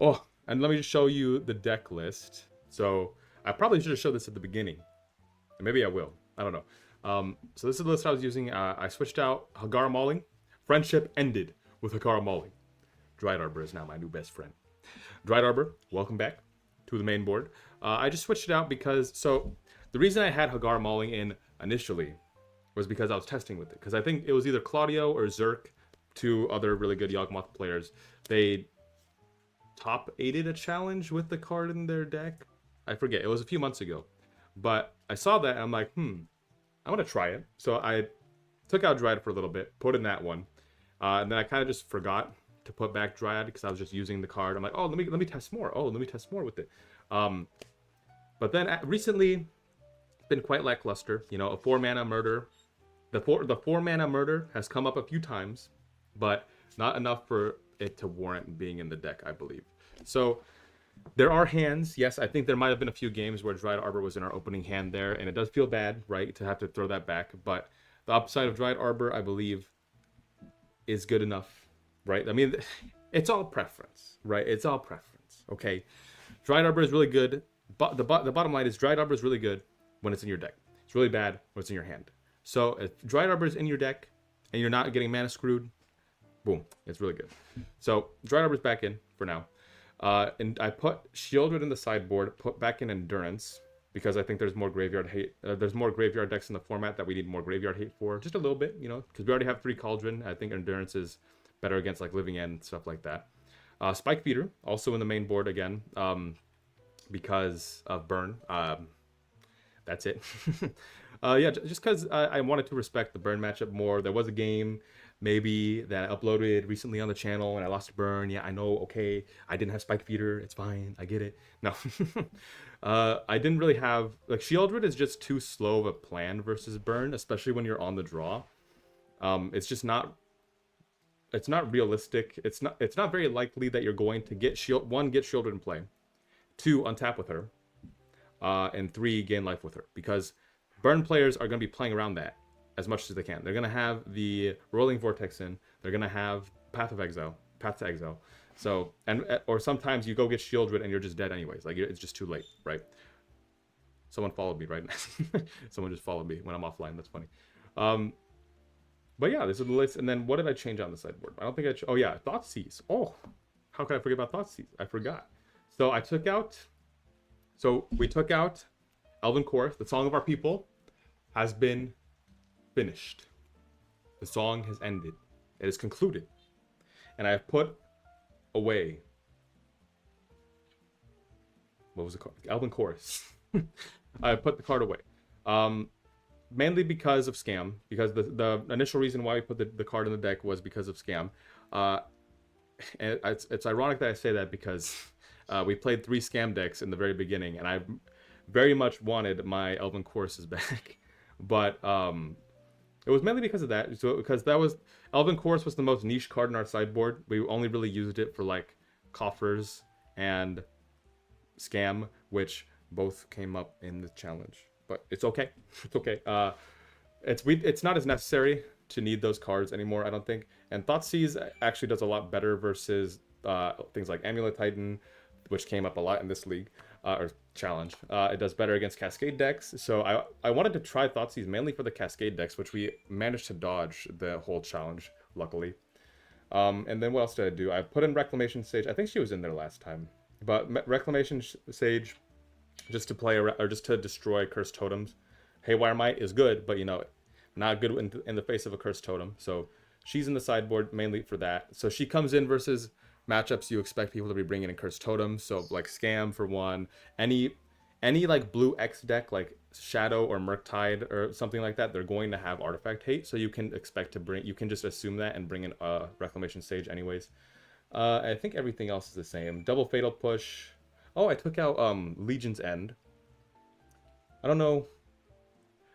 Oh, and let me just show you the deck list. So I probably should have showed this at the beginning. And maybe I will. I don't know. So this is the list I was using. I switched out Hagar Mauling. Friendship ended with Hagar Mauling. Dried Arbor is now my new best friend. Dried Arbor, welcome back to the main board. I just switched it out because, so the reason I had Hagar Mauling in initially was because I was testing with it. Because I think it was either Claudio or Zerk, two other really good Yawgmoth players. They top 8'd a challenge with the card in their deck. I forget, it was a few months ago. But I saw that and I'm like, I want to try it. So I took out Dryad for a little bit, put in that one. And then I kind of just forgot to put back Dryad because I was just using the card. I'm like, oh, let me test more. Oh, let me test more with it. But then recently, it's been quite lackluster. You know, a 4-mana murder. The 4-mana murder has come up a few times, but not enough for it to warrant being in the deck, I believe. So there are hands. Yes, I think there might have been a few games where Dried Arbor was in our opening hand there, and it does feel bad, right, to have to throw that back. But the upside of Dried Arbor, I believe, is good enough, right? I mean, it's all preference, right? It's all preference, okay? Dried Arbor is really good. But the bottom line is Dried Arbor is really good when it's in your deck. It's really bad when it's in your hand. So if Dried Arbor is in your deck and you're not getting mana screwed, boom, it's really good. So Dried Arbor is back in for now. And I put Shieldred in the sideboard, put back in Endurance, because I think there's more graveyard hate. There's more graveyard decks in the format that we need more graveyard hate for. Just a little bit, you know, because we already have 3 Cauldron. I think Endurance is better against like Living End and stuff like that. Spike Feeder, also in the main board again, because of Burn. That's it. Yeah, just because I wanted to respect the Burn matchup more. There was a game maybe that I uploaded recently on the channel and I lost to Burn. Yeah, I know, okay, I didn't have Spike Feeder. It's fine, I get it. No. I didn't really have, like, Shieldred is just too slow of a plan versus Burn, especially when you're on the draw. It's just not, it's not realistic. It's not very likely that you're going to get get Shieldred in play, 2, untap with her, and 3, gain life with her, because Burn players are going to be playing around that as much as they can. They're going to have the Rolling Vortex in. They're going to have Path to Exile. So, or sometimes you go get Shieldred and you're just dead anyways. Like, it's just too late, right? Someone followed me right now. Someone just followed me when I'm offline. That's funny. But yeah, this is the list. And then what did I change on the sideboard? I don't think oh yeah, Thoughtseize. Oh, how could I forget about Thoughtseize? I forgot. So we took out Elven Chorus. The Song of Our People has been finished. The song has ended. It is concluded. And I have put away, what was it called? Elven Chorus. I put the card away. Mainly because of Scam. Because the initial reason why we put the card in the deck was because of Scam. And it's ironic that I say that because we played 3 Scam decks in the very beginning, and I very much wanted my Elven Choruses back. But it was mainly because of that. So because that was, Elven Chorus was the most niche card in our sideboard. We only really used it for like Coffers and Scam, which both came up in the challenge. But it's okay. It's okay. It's not as necessary to need those cards anymore, I don't think. And Thoughtseize actually does a lot better versus things like Amulet Titan, which came up a lot in this league, or challenge. It does better against Cascade decks. So I wanted to try Thoughtseize mainly for the Cascade decks, which we managed to dodge the whole challenge, luckily. And then what else did I do? I put in Reclamation Sage. I think she was in there last time. But Reclamation Sage, just to play around, or just to destroy Cursed Totems. Haywire Might is good, but, you know, not good in the face of a Cursed Totem. So she's in the sideboard mainly for that. So she comes in versus matchups you expect people to be bringing in Cursed Totems. So like Scam for one, any any like blue X deck like Shadow or Murktide or something like that, they're going to have artifact hate, so you can expect to bring, you can just assume that and bring in a Reclamation Sage anyways. I think everything else is the same. Double Fatal Push. Oh, I took out Legion's End. I don't know.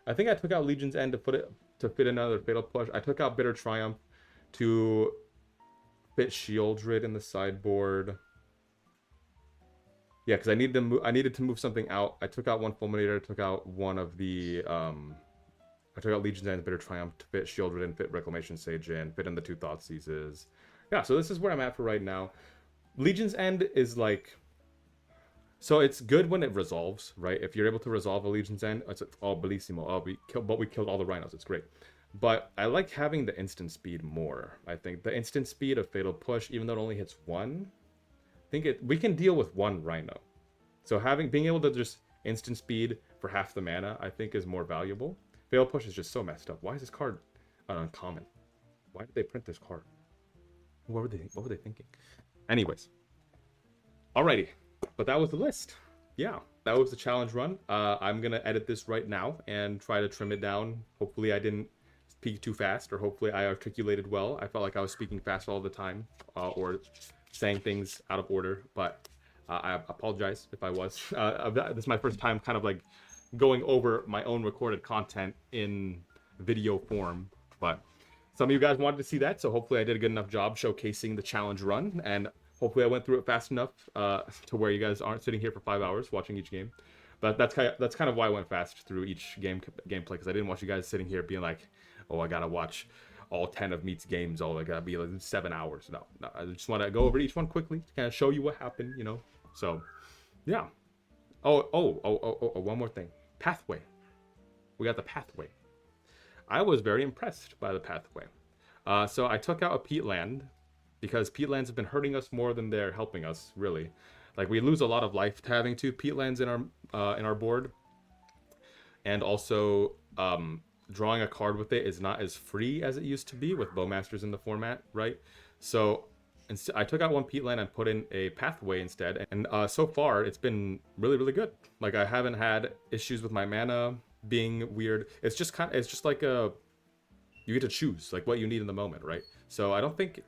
I think I took out Legion's End to put it to fit another Fatal Push. I took out Bitter Triumph to fit Shieldred in the sideboard. Yeah, because I needed to move. I needed to move something out. I took out one Fulminator. Took out one of the. I took out Legion's End, Bitter Triumph to fit Shieldred and fit Reclamation Sage in, fit in the 2 Thoughtseizes. Yeah, so this is where I'm at for right now. Legion's End is like. So it's good when it resolves, right? If you're able to resolve a Legion's End, it's oh bellissimo. Oh, we killed all the rhinos. It's great. But I like having the instant speed more. I think the instant speed of Fatal Push, even though it only hits 1. We can deal with 1 rhino, so being able to just instant speed for half the mana, I think, is more valuable. Fatal Push is just so messed up. Why is this card an uncommon? Why did they print this card? What were they thinking? Anyways, alrighty, but that was the list. Yeah, that was the challenge run. I'm gonna edit this right now and try to trim it down. Hopefully I didn't speak too fast, or hopefully I articulated well. I felt like I was speaking fast all the time, or saying things out of order, but I apologize if I was. This is my first time kind of like going over my own recorded content in video form, but some of you guys wanted to see that, so hopefully I did a good enough job showcasing the challenge run, and hopefully I went through it fast enough to where you guys aren't sitting here for 5 hours watching each game. But that's kind of why I went fast through each gameplay, because I didn't want you guys sitting here being like, oh, I gotta watch all 10 of Meat's games, all I gotta be like 7 hours. No, I just want to go over each one quickly to kind of show you what happened, you know. So, yeah. Oh, one more thing. Pathway. We got the pathway. I was very impressed by the pathway. So I took out a peatland because peatlands have been hurting us more than they're helping us, really. Like, we lose a lot of life to having 2 peatlands in our board, and also drawing a card with it is not as free as it used to be with Bowmasters in the format, right? So I took out 1 peatland and put in a pathway instead, and so far it's been really, really good. Like, I haven't had issues with my mana being weird. It's just like you get to choose like what you need in the moment, right? So I think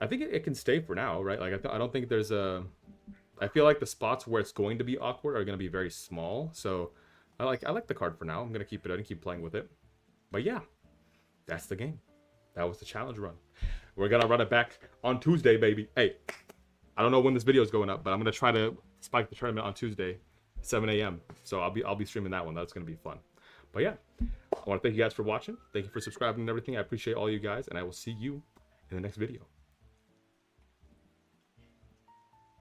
it can stay for now, right? Like, I don't think there's I feel like the spots where it's going to be awkward are going to be very small, so I like the card for now. I'm gonna keep it out and keep playing with it. But yeah, that's the game. That was the challenge run. We're gonna run it back on Tuesday, baby. Hey, I don't know when this video is going up, but I'm gonna try to spike the tournament on Tuesday, 7 a.m. So I'll be streaming that one. That's gonna be fun. But yeah, I want to thank you guys for watching. Thank you for subscribing and everything. I appreciate all you guys, and I will see you in the next video.